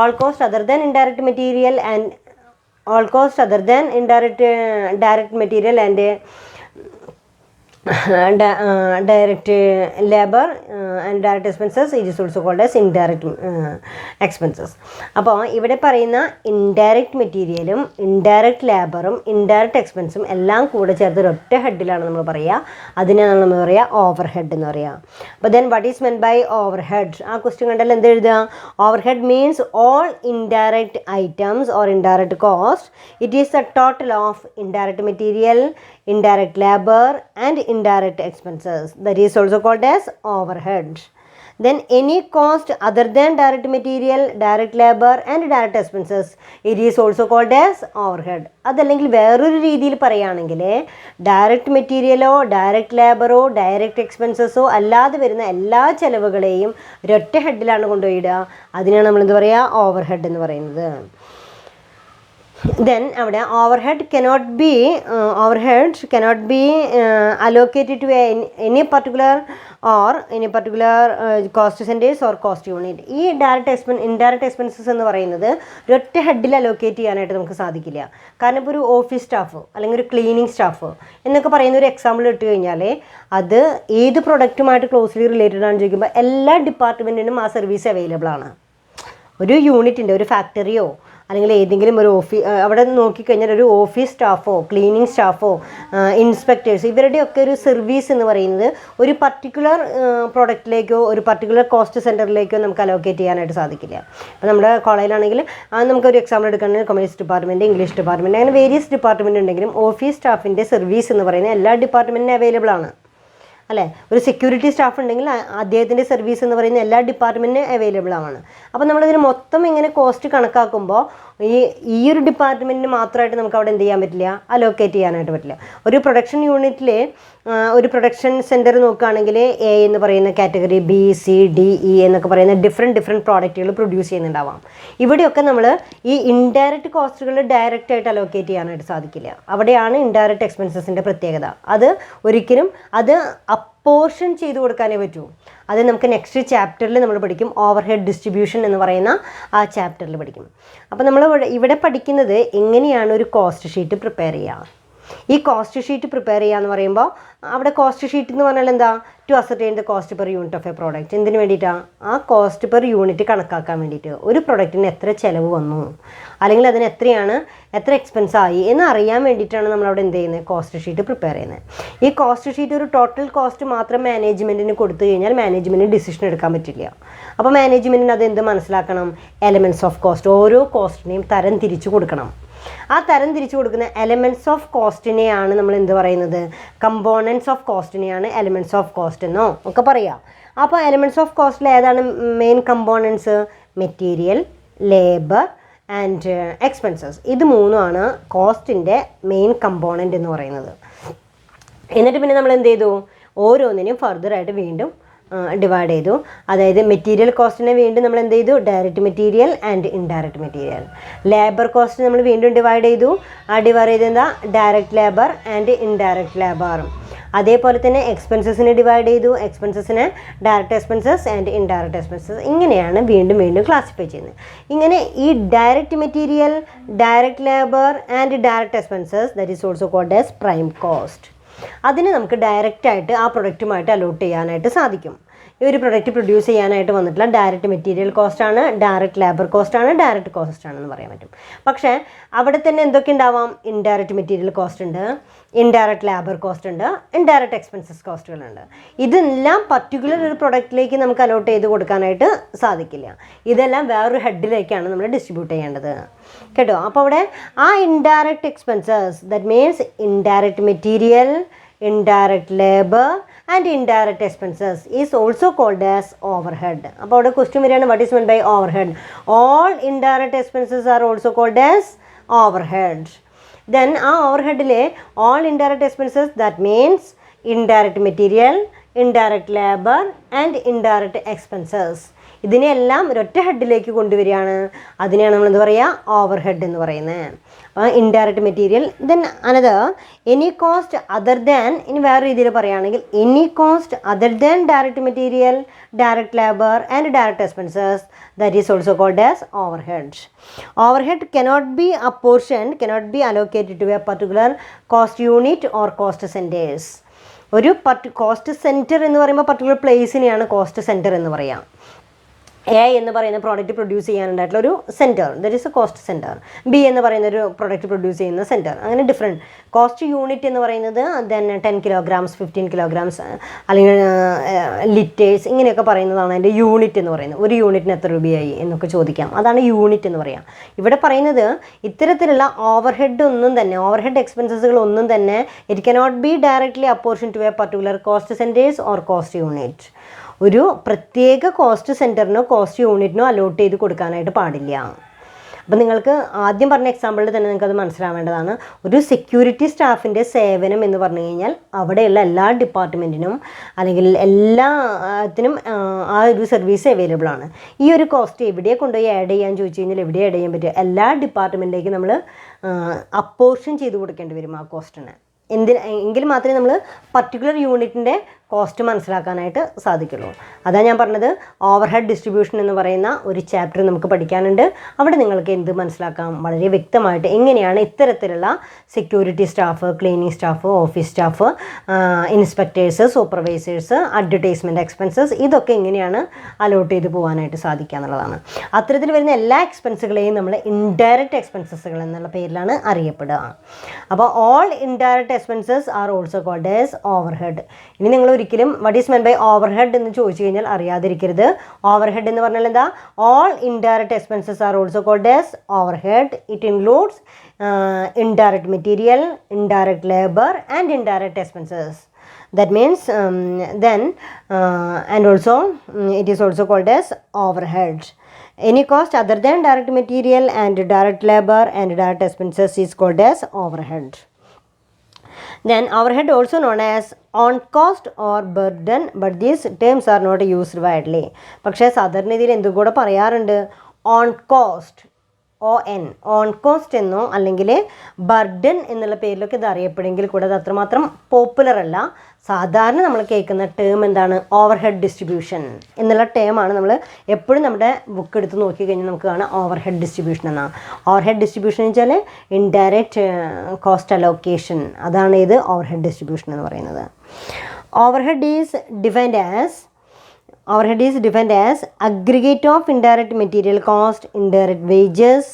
all cost other than indirect material and all cost other than direct material and direct labor and direct expenses, it is also called as indirect expenses. അപ്പോൾ ഇവിടെ പറയുന്ന indirect മെറ്റീരിയലും indirect ലേബറും indirect എക്സ്പെൻസും എല്ലാം കൂടെ ചേർത്ത് ഒരൊറ്റ ഹെഡിലാണ് നമ്മൾ പറയുക. അതിനാണ് നമ്മൾ പറയുക ഓവർ ഹെഡ് എന്ന് പറയുക. അപ്പോൾ then what is men by overhead? ആ ക്വസ്റ്റ്യൻ കണ്ടാൽ എന്ത് എഴുതുക? Overhead means all indirect items or indirect cost. It is the total of indirect material, indirect labor and indirect expenses, that is also called as overhead. Then any cost other than direct material, direct labor and direct expenses, it is also called as overhead. അതല്ലെങ്കിൽ വേറൊരു രീതിയിൽ പറയുകയാണെങ്കിൽ direct മെറ്റീരിയലോ direct ലേബറോ direct എക്സ്പെൻസസോ അല്ലാതെ വരുന്ന എല്ലാ ചിലവുകളെയും ഒരൊറ്റ ഹെഡിലാണ് കൊണ്ടുപോയിടുക. അതിനാണ് നമ്മളെന്ത് പറയുക? ഓവർ ഹെഡ് എന്ന് പറയുന്നത്. Then അവിടെ overhead cannot be allocated to any particular cost centers or cost unit. ഈ ഇൻഡയറക്റ്റ് എക്സ്പെൻസസ് എന്ന് പറയുന്നത് ഒരൊറ്റ ഹെഡിൽ അലോക്കേറ്റ് ചെയ്യാനായിട്ട് നമുക്ക് സാധിക്കില്ല. കാരണം ഇപ്പോൾ ഒരു ഓഫീസ് സ്റ്റാഫ് അല്ലെങ്കിൽ ഒരു ക്ലീനിങ് സ്റ്റാഫ് എന്നൊക്കെ പറയുന്ന ഒരു എക്സാമ്പിൾ ഇട്ട് കഴിഞ്ഞാൽ അത് ഏത് പ്രൊഡക്റ്റുമായിട്ട് ക്ലോസ്ലി റിലേറ്റഡ് ആണെന്ന് ചോദിക്കുമ്പോൾ എല്ലാ ഡിപ്പാർട്ട്മെൻറ്റിനും ആ സർവീസ് അവൈലബിൾ ആണ്. ഒരു യൂണിറ്റിൻ്റെ ഒരു ഫാക്ടറിയോ അല്ലെങ്കിൽ ഏതെങ്കിലും ഒരു അവിടെ നോക്കിക്കഴിഞ്ഞാൽ ഒരു ഓഫീസ് സ്റ്റാഫോ ക്ലീനിങ് സ്റ്റാഫോ ഇൻസ്പെക്ടേഴ്സ് ഇവരുടെയൊക്കെ ഒരു സർവീസ് എന്ന് പറയുന്നത് ഒരു പർട്ടിക്കുലർ പ്രോഡക്റ്റിലേക്കോ ഒരു പർട്ടിക്കുലർ കോസ്റ്റ് സെൻറ്ററിലേക്കോ നമുക്ക് അലോക്കേറ്റ് ചെയ്യാനായിട്ട് സാധിക്കില്ല. ഇപ്പോൾ നമ്മുടെ കോളേജിലാണെങ്കിൽ നമുക്കൊരു എക്സാമ്പിൾ എടുക്കുകയാണെങ്കിൽ കൊമേഴ്സ് ഡിപ്പാർട്ട്മെൻറ്റ്, ഇംഗ്ലീഷ് ഡിപ്പാർട്ട്മെൻറ്റ്, അങ്ങനെ വേരിയസ് ഡിപ്പാർട്ട്മെൻറ്റ് ഉണ്ടെങ്കിലും ഓഫീസ് സ്റ്റാഫിൻ്റെ സർവീസ് എന്ന് പറയുന്നത് എല്ലാ ഡിപ്പാർട്ട്മെൻറ്റിനും അവൈലബിൾ ആണ് അല്ലേ? ഒരു സെക്യൂരിറ്റി സ്റ്റാഫ് ഉണ്ടെങ്കിൽ അദ്ദേഹത്തിൻ്റെ സർവീസ് എന്ന് പറയുന്ന എല്ലാ ഡിപ്പാർട്ട്മെൻറ്റിനും അവൈലബിൾ ആണ്. അപ്പോൾ നമ്മളിതിന് മൊത്തം ഇങ്ങനെ കോസ്റ്റ് കണക്കാക്കുമ്പോൾ ഈ ഒരു ഡിപ്പാർട്ട്മെൻറ്റിന് മാത്രമായിട്ട് നമുക്ക് അവിടെ എന്ത് ചെയ്യാൻ പറ്റില്ല? അലോക്കേറ്റ് ചെയ്യാനായിട്ട് പറ്റില്ല. ഒരു പ്രൊഡക്ഷൻ യൂണിറ്റിൽ ഒരു പ്രൊഡക്ഷൻ സെൻറ്റർ നോക്കുകയാണെങ്കിൽ എ എന്ന് പറയുന്ന category, B, C, D, E എന്നൊക്കെ പറയുന്ന ഡിഫറെൻറ്റ് പ്രോഡക്റ്റുകൾ പ്രൊഡ്യൂസ് ചെയ്യുന്നുണ്ടാവാം. ഇവിടെയൊക്കെ നമ്മൾ ഈ ഇൻഡയറക്റ്റ് കോസ്റ്റുകൾ ഡയറക്റ്റായിട്ട് അലോക്കേറ്റ് ചെയ്യാനായിട്ട് സാധിക്കില്ല. അവിടെയാണ് ഇൻഡയറക്റ്റ് എക്സ്പെൻസസിൻ്റെ പ്രത്യേകത. അത് ഒരിക്കലും പോർഷൻ ചെയ്ത് കൊടുക്കാനേ പറ്റൂ. അത് നമുക്ക് നെക്സ്റ്റ് ചാപ്റ്ററിൽ നമ്മൾ പഠിക്കും. ഓവർ ഹെഡ് ഡിസ്ട്രിബ്യൂഷൻ എന്ന് പറയുന്ന ആ ചാപ്റ്ററിൽ പഠിക്കും. അപ്പോൾ നമ്മൾ ഇവിടെ പഠിക്കുന്നത് എങ്ങനെയാണ് ഒരു കോസ്റ്റ് ഷീറ്റ് പ്രിപ്പയർ ചെയ്യുക. ഈ കോസ്റ്റ് ഷീറ്റ് പ്രിപ്പയർ ചെയ്യുക എന്ന് പറയുമ്പോൾ അവിടെ കോസ്റ്റ് ഷീറ്റ് എന്ന് പറഞ്ഞാൽ എന്താ? To ascertain the cost per unit of a product. എന്തിനു വേണ്ടിയിട്ടാണ്? ആ കോസ്റ്റ് പെർ യൂണിറ്റ് കണക്കാക്കാൻ വേണ്ടിയിട്ട്. ഒരു പ്രൊഡക്റ്റിന് എത്ര ചിലവ് വന്നു അല്ലെങ്കിൽ അതിന് എത്ര എക്സ്പെൻസ് ആയി എന്ന് അറിയാൻ വേണ്ടിയിട്ടാണ് നമ്മളവിടെ എന്ത് ചെയ്യുന്നത്? കോസ്റ്റ് ഷീറ്റ് പ്രിപ്പയർ ചെയ്യുന്നത്. ഈ കോസ്റ്റ് ഷീറ്റ് ഒരു ടോട്ടൽ കോസ്റ്റ് മാത്രം മാനേജ്മെൻറ്റിന് കൊടുത്തു കഴിഞ്ഞാൽ മാനേജ്മെൻറ്റിന് ഡിസിഷൻ എടുക്കാൻ പറ്റില്ല. അപ്പോൾ മാനേജ്മെൻറ്റിന് അത് എന്ത് മനസ്സിലാക്കണം? എലമെൻറ്റ്സ് ഓഫ് കോസ്റ്റ്, ഓരോ കോസ്റ്റിനെയും തരം തിരിച്ചു കൊടുക്കണം. ആ തരം തിരിച്ചു കൊടുക്കുന്ന എലമെൻറ്റ്സ് ഓഫ് കോസ്റ്റിനെയാണ് നമ്മൾ എന്ത് പറയുന്നത്? കമ്പോണൻസ് ഓഫ് കോസ്റ്റിനെയാണ് എലമെൻറ്റ്സ് ഓഫ് കോസ്റ്റ് എന്നോ ഒക്കെ പറയാം. അപ്പോൾ എലമെൻറ്റ്സ് ഓഫ് കോസ്റ്റിൽ ഏതാണ് main components? Material, labour and expenses. ഇത് മൂന്നുമാണ് കോസ്റ്റിൻ്റെ മെയിൻ കമ്പോണൻ്റ് എന്ന് പറയുന്നത്. എന്നിട്ട് പിന്നെ നമ്മൾ എന്ത് ചെയ്തു? ഓരോന്നിനും ഫർദറായിട്ട് വീണ്ടും ഡിവൈഡ് ചെയ്തു. അതായത് മെറ്റീരിയൽ കോസ്റ്റിനെ വീണ്ടും നമ്മൾ എന്ത് ചെയ്തു? Direct material and indirect material. Labour cost നമ്മൾ വീണ്ടും ഡിവൈഡ് ചെയ്തു. ഡിവൈഡ് ചെയ്ത് എന്താ? Direct labour and indirect labour. അതേപോലെ തന്നെ എക്സ്പെൻസസിനെ ഡിവൈഡ് ചെയ്തു. എക്സ്പെൻസസിനെ direct expenses and indirect expenses. ഇങ്ങനെയാണ് വീണ്ടും ക്ലാസിഫൈ ചെയ്യുന്നത്. ഇങ്ങനെ ഈ direct material, direct labour and direct expenses, that is also called as prime cost. അതിന് നമുക്ക് ഡയറക്റ്റായിട്ട് ആ പ്രൊഡക്റ്റുമായിട്ട് അലോട്ട് ചെയ്യാനായിട്ട് സാധിക്കും. ഈ ഒരു പ്രൊഡക്റ്റ് പ്രൊഡ്യൂസ് ചെയ്യാനായിട്ട് വന്നിട്ടുള്ള ഡയറക്റ്റ് മെറ്റീരിയൽ കോസ്റ്റാണ്, ഡയറക്റ്റ് ലേബർ കോസ്റ്റാണ്, ഡയറക്റ്റ് കോസ്റ്റ് ആണെന്ന് പറയാൻ പറ്റും. പക്ഷേ അവിടെ തന്നെ എന്തൊക്കെ ഉണ്ടാവാം? ഇൻഡയറക്റ്റ് മെറ്റീരിയൽ കോസ്റ്റ് ഉണ്ട്, ഇൻഡയറക്റ്റ് ലേബർ കോസ്റ്റ് ഉണ്ട്, ഇൻഡയറക്റ്റ് എക്സ്പെൻസസ് കോസ്റ്റുകളുണ്ട്. ഇതെല്ലാം പർട്ടിക്കുലർ ഒരു പ്രൊഡക്റ്റിലേക്ക് നമുക്ക് അലോട്ട് ചെയ്ത് കൊടുക്കാനായിട്ട് സാധിക്കില്ല. ഇതെല്ലാം വേറൊരു ഹെഡിലേക്കാണ് നമ്മൾ ഡിസ്ട്രിബ്യൂട്ട് ചെയ്യേണ്ടത് കേട്ടോ. അപ്പോൾ അവിടെ ആ indirect expenses, that means indirect material, indirect labor and indirect expenses is also called as overhead. അപ്പോൾ അവിടെ ക്വസ്റ്റ്യൻ വരികയാണ്, what is meant by overhead? All indirect expenses are also called as overhead. Then ആ ഓവർഹെഡിലെ all indirect expenses, that means indirect material, indirect labor and indirect expenses, ഇതിനെല്ലാം ഒരൊറ്റ ഹെഡിലേക്ക് കൊണ്ടുവരികയാണ്. അതിനെയാണ് നമ്മൾ എന്താ പറയുക? ഓവർ ഹെഡ് എന്ന് പറയുന്നത്. Indirect material. Then another any cost other than, ഇനി വേറെ രീതിയിൽ പറയുകയാണെങ്കിൽ any cost other than direct material, direct labour and direct expenses, that is also called as overhead. Overhead cannot be apportioned, cannot be allocated to a particular cost unit or cost centers. ഒരു cost centre എന്ന് പറയുമ്പോൾ particular പ്ലേസിനെയാണ് cost centre എന്ന് പറയാം. A എന്ന് പറയുന്ന product produce ചെയ്യാനുണ്ടായിട്ടുള്ള ഒരു centre, that is A cost centre. B എന്ന് പറയുന്ന ഒരു പ്രോഡക്റ്റ് പ്രൊഡ്യൂസ് ചെയ്യുന്ന സെൻറ്റർ. അങ്ങനെ ഡിഫറെൻറ്റ്. കോസ്റ്റ് യൂണിറ്റ് എന്ന് പറയുന്നത് ദെൻ 10 kilograms 15 kilograms അല്ലെങ്കിൽ ലിറ്റേഴ്സ് ഇങ്ങനെയൊക്കെ പറയുന്നതാണ് അതിൻ്റെ യൂണിറ്റ് എന്ന് പറയുന്നത്. ഒരു യൂണിറ്റിന് എത്ര രൂപയായി എന്നൊക്കെ ചോദിക്കാം. അതാണ് യൂണിറ്റ് എന്ന് പറയാം. ഇവിടെ പറയുന്നത് ഇത്തരത്തിലുള്ള ഓവർഹെഡ് ഒന്നും തന്നെ, ഓവർഹെഡ് എക്സ്പെൻസസുകൾ ഒന്നും തന്നെ it cannot be directly apportion to a particular cost centres or cost unit. ഒരു പ്രത്യേക കോസ്റ്റ് സെൻറ്ററിനോ കോസ്റ്റ് യൂണിറ്റിനോ അലോട്ട് ചെയ്ത് കൊടുക്കാനായിട്ട് പാടില്ല. അപ്പോൾ നിങ്ങൾക്ക് ആദ്യം പറഞ്ഞ എക്സാമ്പിളിൽ തന്നെ നിങ്ങൾക്കത് മനസ്സിലാവേണ്ടതാണ്. ഒരു സെക്യൂരിറ്റി സ്റ്റാഫിൻ്റെ സേവനം എന്ന് പറഞ്ഞു കഴിഞ്ഞാൽ അവിടെയുള്ള എല്ലാ ഡിപ്പാർട്ട്മെൻറ്റിനും അല്ലെങ്കിൽ എല്ലാത്തിനും ആ ഒരു സർവീസ് അവൈലബിൾ ആണ്. ഈ ഒരു കോസ്റ്റ് എവിടെ കൊണ്ടുപോയി ആഡ് ചെയ്യാൻ ചോദിച്ചു കഴിഞ്ഞാൽ എവിടെ ആഡ് ചെയ്യാൻ പറ്റുക? എല്ലാ ഡിപ്പാർട്ട്മെൻറ്റിലേക്ക് നമ്മൾ അപ്പോർഷൻ ചെയ്ത് കൊടുക്കേണ്ടി വരും ആ കോസ്റ്റിന്. എങ്കിൽ മാത്രമേ നമ്മൾ പർട്ടിക്കുലർ യൂണിറ്റിൻ്റെ കോസ്റ്റ് മനസ്സിലാക്കാനായിട്ട് സാധിക്കുള്ളൂ. അതാണ് ഞാൻ പറഞ്ഞത്, ഓവർഹെഡ് ഡിസ്ട്രിബ്യൂഷൻ എന്ന് പറയുന്ന ഒരു ചാപ്റ്റർ നമുക്ക് പഠിക്കാനുണ്ട്. അവിടെ നിങ്ങൾക്ക് എന്ത് മനസ്സിലാക്കാം? വളരെ വ്യക്തമായിട്ട് എങ്ങനെയാണ് ഇത്തരത്തിലുള്ള security staff, cleaning staff, office staff, inspectors, supervisors, advertisement expenses ഇതൊക്കെ എങ്ങനെയാണ് അലോട്ട് ചെയ്ത് പോകാനായിട്ട് സാധിക്കുക എന്നുള്ളതാണ്. അത്തരത്തിൽ വരുന്ന എല്ലാ എക്സ്പെൻസുകളെയും നമ്മൾ ഇൻഡയറക്റ്റ് എക്സ്പെൻസസുകൾ എന്നുള്ള പേരിലാണ് അറിയപ്പെടുക. അപ്പോൾ all indirect expenses are also called as overhead. ഇനി നിങ്ങൾ ഒരിക്കലും what is men by overhead എന്ന് ചോദിച്ചു കഴിഞ്ഞാൽ അറിയാതിരിക്കരുത്. ഓവർഹെഡ് എന്ന് പറഞ്ഞാൽ എന്താ? All indirect expenses are also called as overhead. It includes indirect material, indirect labor and indirect expenses. That means and also it is also called as overhead. Any cost other than direct material and direct labor and direct expenses is called as overhead. Then overhead also known as on cost or burden, but these terms are not used widely. പക്ഷേ സാധാരണ രീതിയിൽ എന്തും കൂടെ പറയാറുണ്ട്, on cost, on cost എന്നോ അല്ലെങ്കിൽ burden എന്നുള്ള പേരിലൊക്കെ ഇത് അറിയപ്പെടുമെങ്കിൽ കൂടെ അത് അത്രമാത്രം പോപ്പുലർ അല്ല. സാധാരണ നമ്മൾ കേൾക്കുന്ന ടേം എന്താണ്? ഓവർഹെഡ് ഡിസ്ട്രിബ്യൂഷൻ എന്നുള്ള ടേമാണ് നമ്മൾ എപ്പോഴും നമ്മുടെ ബുക്ക് എടുത്ത് നോക്കിക്കഴിഞ്ഞാൽ നമുക്ക് കാണാം ഓവർഹെഡ് ഡിസ്ട്രിബ്യൂഷൻ എന്നാണ്. ഓവർഹെഡ് ഡിസ്ട്രിബ്യൂഷൻ എന്ന് വെച്ചാൽ ഇൻഡയറക്റ്റ് കോസ്റ്റ് അലോക്കേഷൻ, അതാണ് ഇത് ഓവർഹെഡ് ഡിസ്ട്രിബ്യൂഷൻ എന്ന് പറയുന്നത്. Overhead is defined as aggregate of indirect material cost, indirect wages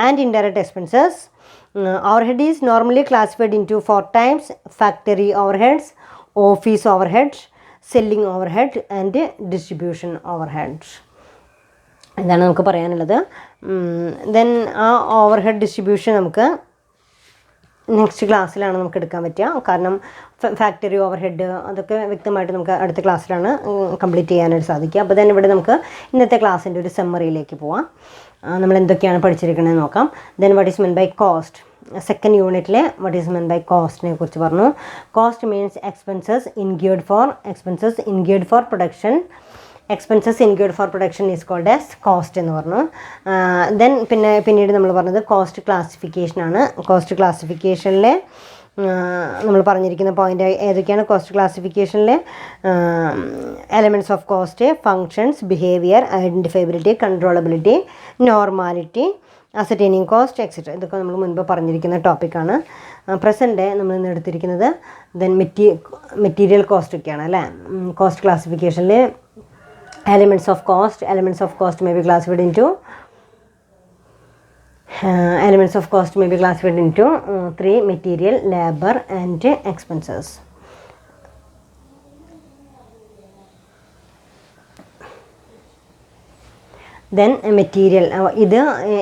and indirect expenses. Overhead is normally classified into 4 types: factory overheads, office overheads, selling overhead and distribution overheads. ഇതാണ് നമുക്ക് പറയാനുള്ളത്. Then ആ overhead distribution നമുക്ക് next ക്ലാസ്സിലാണ് നമുക്ക് എടുക്കാൻ പറ്റുക. കാരണം ഫാക്ടറി ഓവർഹെഡ് അതൊക്കെ വ്യക്തമായിട്ട് നമുക്ക് അടുത്ത ക്ലാസ്സിലാണ് കംപ്ലീറ്റ് ചെയ്യാനായിട്ട് സാധിക്കുക. അപ്പോൾ തന്നെ ഇവിടെ നമുക്ക് ഇന്നത്തെ ക്ലാസ്സിൻ്റെ ഒരു സമ്മറിയിലേക്ക് പോവാം. നമ്മൾ എന്തൊക്കെയാണ് പഠിച്ചിരിക്കണമെന്ന് നോക്കാം. Then what is men by cost. Second യൂണിറ്റിലെ വാട്ട് ഈസ് മെൻ ബൈ കോസ്റ്റിനെ കുറിച്ച് പറഞ്ഞു. Cost means expenses incurred for production. Expenses incurred for production is called as cost എന്ന് പറഞ്ഞു. ദെൻ പിന്നീട് നമ്മൾ പറഞ്ഞത് കോസ്റ്റ് ക്ലാസിഫിക്കേഷനാണ്. കോസ്റ്റ് ക്ലാസിഫിക്കേഷനിൽ നമ്മൾ പറഞ്ഞിരിക്കുന്ന പോയിൻ്റ് ഏതൊക്കെയാണ്? കോസ്റ്റ് ക്ലാസിഫിക്കേഷനിൽ elements of cost, functions, behaviour, identifiability, controllability, normality, ascertaining cost etcetera. ഇതൊക്കെ നമ്മൾ മുൻപ് പറഞ്ഞിരിക്കുന്ന ടോപ്പിക്കാണ്. പ്രസൻറ്റ് നമ്മൾ ഇന്ന് എടുത്തിരിക്കുന്നത് ദെൻ മെറ്റീരിയൽ കോസ്റ്റൊക്കെയാണ് അല്ലേ. കോസ്റ്റ് ക്ലാസിഫിക്കേഷനിൽ elements of cost may be classified into 3: material, labor and expenses. Then material, ഇത്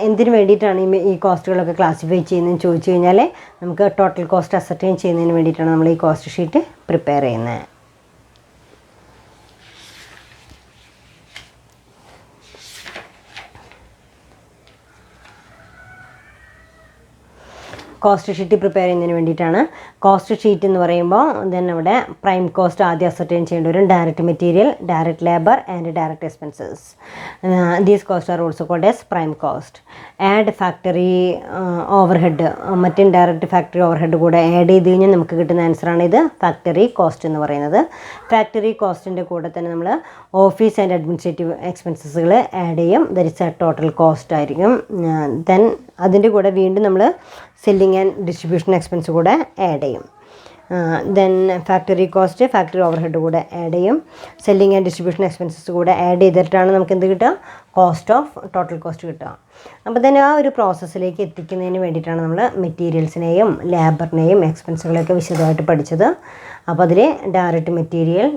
എന്തിനു വേണ്ടിയിട്ടാണ് ഈ കോസ്റ്റുകളൊക്കെ ക്ലാസിഫൈ ചെയ്യുന്നതെന്ന് ചോദിച്ചു കഴിഞ്ഞാൽ നമുക്ക് ടോട്ടൽ കോസ്റ്റ് അസർട്ടൈൻ ചെയ്യുന്നതിന് വേണ്ടിയിട്ടാണ് നമ്മൾ ഈ കോസ്റ്റ് ഷീറ്റ് പ്രിപ്പയർ ചെയ്യുന്നത്. കോസ്റ്റ് ഷീറ്റ് പ്രിപ്പയർ ചെയ്യുന്നതിന് വേണ്ടിയിട്ടാണ്. കോസ്റ്റ് ഷീറ്റ് എന്ന് പറയുമ്പോൾ ദെൻ അവിടെ പ്രൈം കോസ്റ്റ് ആദ്യം അസർട്ടൈൻ ചെയ്യേണ്ടി വരും. Direct material, direct labour and direct expenses. These cost are also called as prime cost. Add factory overhead, മറ്റ് ഇൻഡയറക്റ്റ് ഫാക്ടറി ഓവർഹെഡ് കൂടെ ആഡ് ചെയ്ത് കഴിഞ്ഞാൽ നമുക്ക് കിട്ടുന്ന ആൻസറാണ് ഇത് ഫാക്ടറി കോസ്റ്റ് എന്ന് പറയുന്നത്. ഫാക്ടറി കോസ്റ്റിൻ്റെ കൂടെ തന്നെ നമ്മൾ ഓഫീസ് ആൻഡ് അഡ്മിനിസ്ട്രേറ്റീവ് എക്സ്പെൻസസുകൾ ആഡ് ചെയ്യും. That is A total cost ആയിരിക്കും. ദെൻ അതിൻ്റെ കൂടെ വീണ്ടും നമ്മൾ സെല്ലിംഗ് ആൻഡ് ഡിസ്ട്രിബ്യൂഷൻ എക്സ്പെൻസ് കൂടെ ആഡ് ചെയ്യും. Then factory cost, factory overhead കൂടെ ആഡ് ചെയ്യും. സെല്ലിംഗ് ആൻഡ് ഡിസ്ട്രിബ്യൂഷൻ എക്സ്പെൻസസ് കൂടെ ആഡ് ചെയ്തിട്ടാണ് നമുക്ക് എന്ത് കിട്ടുക, ടോട്ടൽ കോസ്റ്റ് കിട്ടുക. അപ്പോൾ തന്നെ ആ ഒരു പ്രോസസ്സിലേക്ക് എത്തിക്കുന്നതിന് വേണ്ടിയിട്ടാണ് നമ്മൾ മെറ്റീരിയൽസിനെയും ലേബറിനെയും എക്സ്പെൻസുകളെയൊക്കെ വിശദമായിട്ട് പഠിച്ചത്. അപ്പോൾ അതിൽ direct material,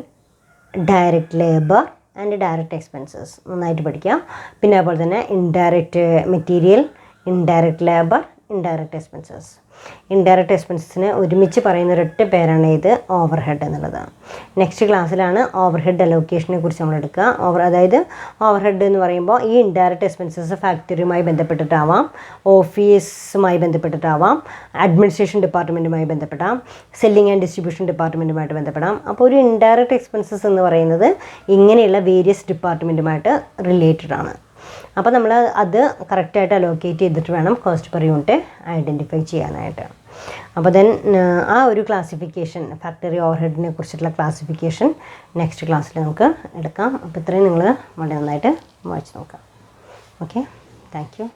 direct labour and direct expenses നന്നായിട്ട് പഠിക്കാം. പിന്നെ അതുപോലെ തന്നെ indirect material, indirect labour, indirect expenses. Indirect എക്സ്പെൻസസിന് ഒരുമിച്ച് പറയുന്ന ഒരൊറ്റ പേരാണ് ഇത് ഓവർഹെഡ് എന്നുള്ളത്. നെക്സ്റ്റ് ക്ലാസ്സിലാണ് ഓവർഹെഡ് അലോക്കേഷനെ കുറിച്ച് നമ്മൾ എടുക്കുക. അതായത് ഓവർഹെഡ് എന്ന് പറയുമ്പോൾ ഈ ഇൻഡയറക്റ്റ് എക്സ്പെൻസസ് ഫാക്ടറിയുമായി ബന്ധപ്പെട്ടിട്ടാവാം, ഓഫീസുമായി ബന്ധപ്പെട്ടിട്ടാവാം, അഡ്മിനിസ്ട്രേഷൻ ഡിപ്പാർട്ട്മെൻറ്റുമായി ബന്ധപ്പെടാം, സെല്ലിംഗ് ആൻഡ് ഡിസ്ട്രിബ്യൂഷൻ ഡിപ്പാർട്ട്മെൻറ്റുമായിട്ട് ബന്ധപ്പെടാം. അപ്പോൾ ഒരു ഇൻഡയറക്റ്റ് എക്സ്പെൻസസ് എന്ന് പറയുന്നത് ഇങ്ങനെയുള്ള വേരിയസ് ഡിപ്പാർട്ട്മെൻറ്റുമായിട്ട് റിലേറ്റഡ് ആണ്. അപ്പോൾ നമ്മൾ അത് കറക്റ്റായിട്ട് അലോക്കേറ്റ് ചെയ്തിട്ട് വേണം കോസ്റ്റ് പെർ യൂണിറ്റ് ഐഡൻറ്റിഫൈ ചെയ്യാനായിട്ട്. അപ്പോൾ ദെൻ ആ ഒരു ക്ലാസിഫിക്കേഷൻ, ഫാക്ടറി ഓവർഹെഡിനെ കുറിച്ചിട്ടുള്ള ക്ലാസിഫിക്കേഷൻ നെക്സ്റ്റ് ക്ലാസ്സിൽ നമുക്ക് എടുക്കാം. അപ്പോൾ ഇത്രയും നിങ്ങൾ വളരെ നന്നായിട്ട് വായിച്ച് നോക്കാം. Okay, thank you.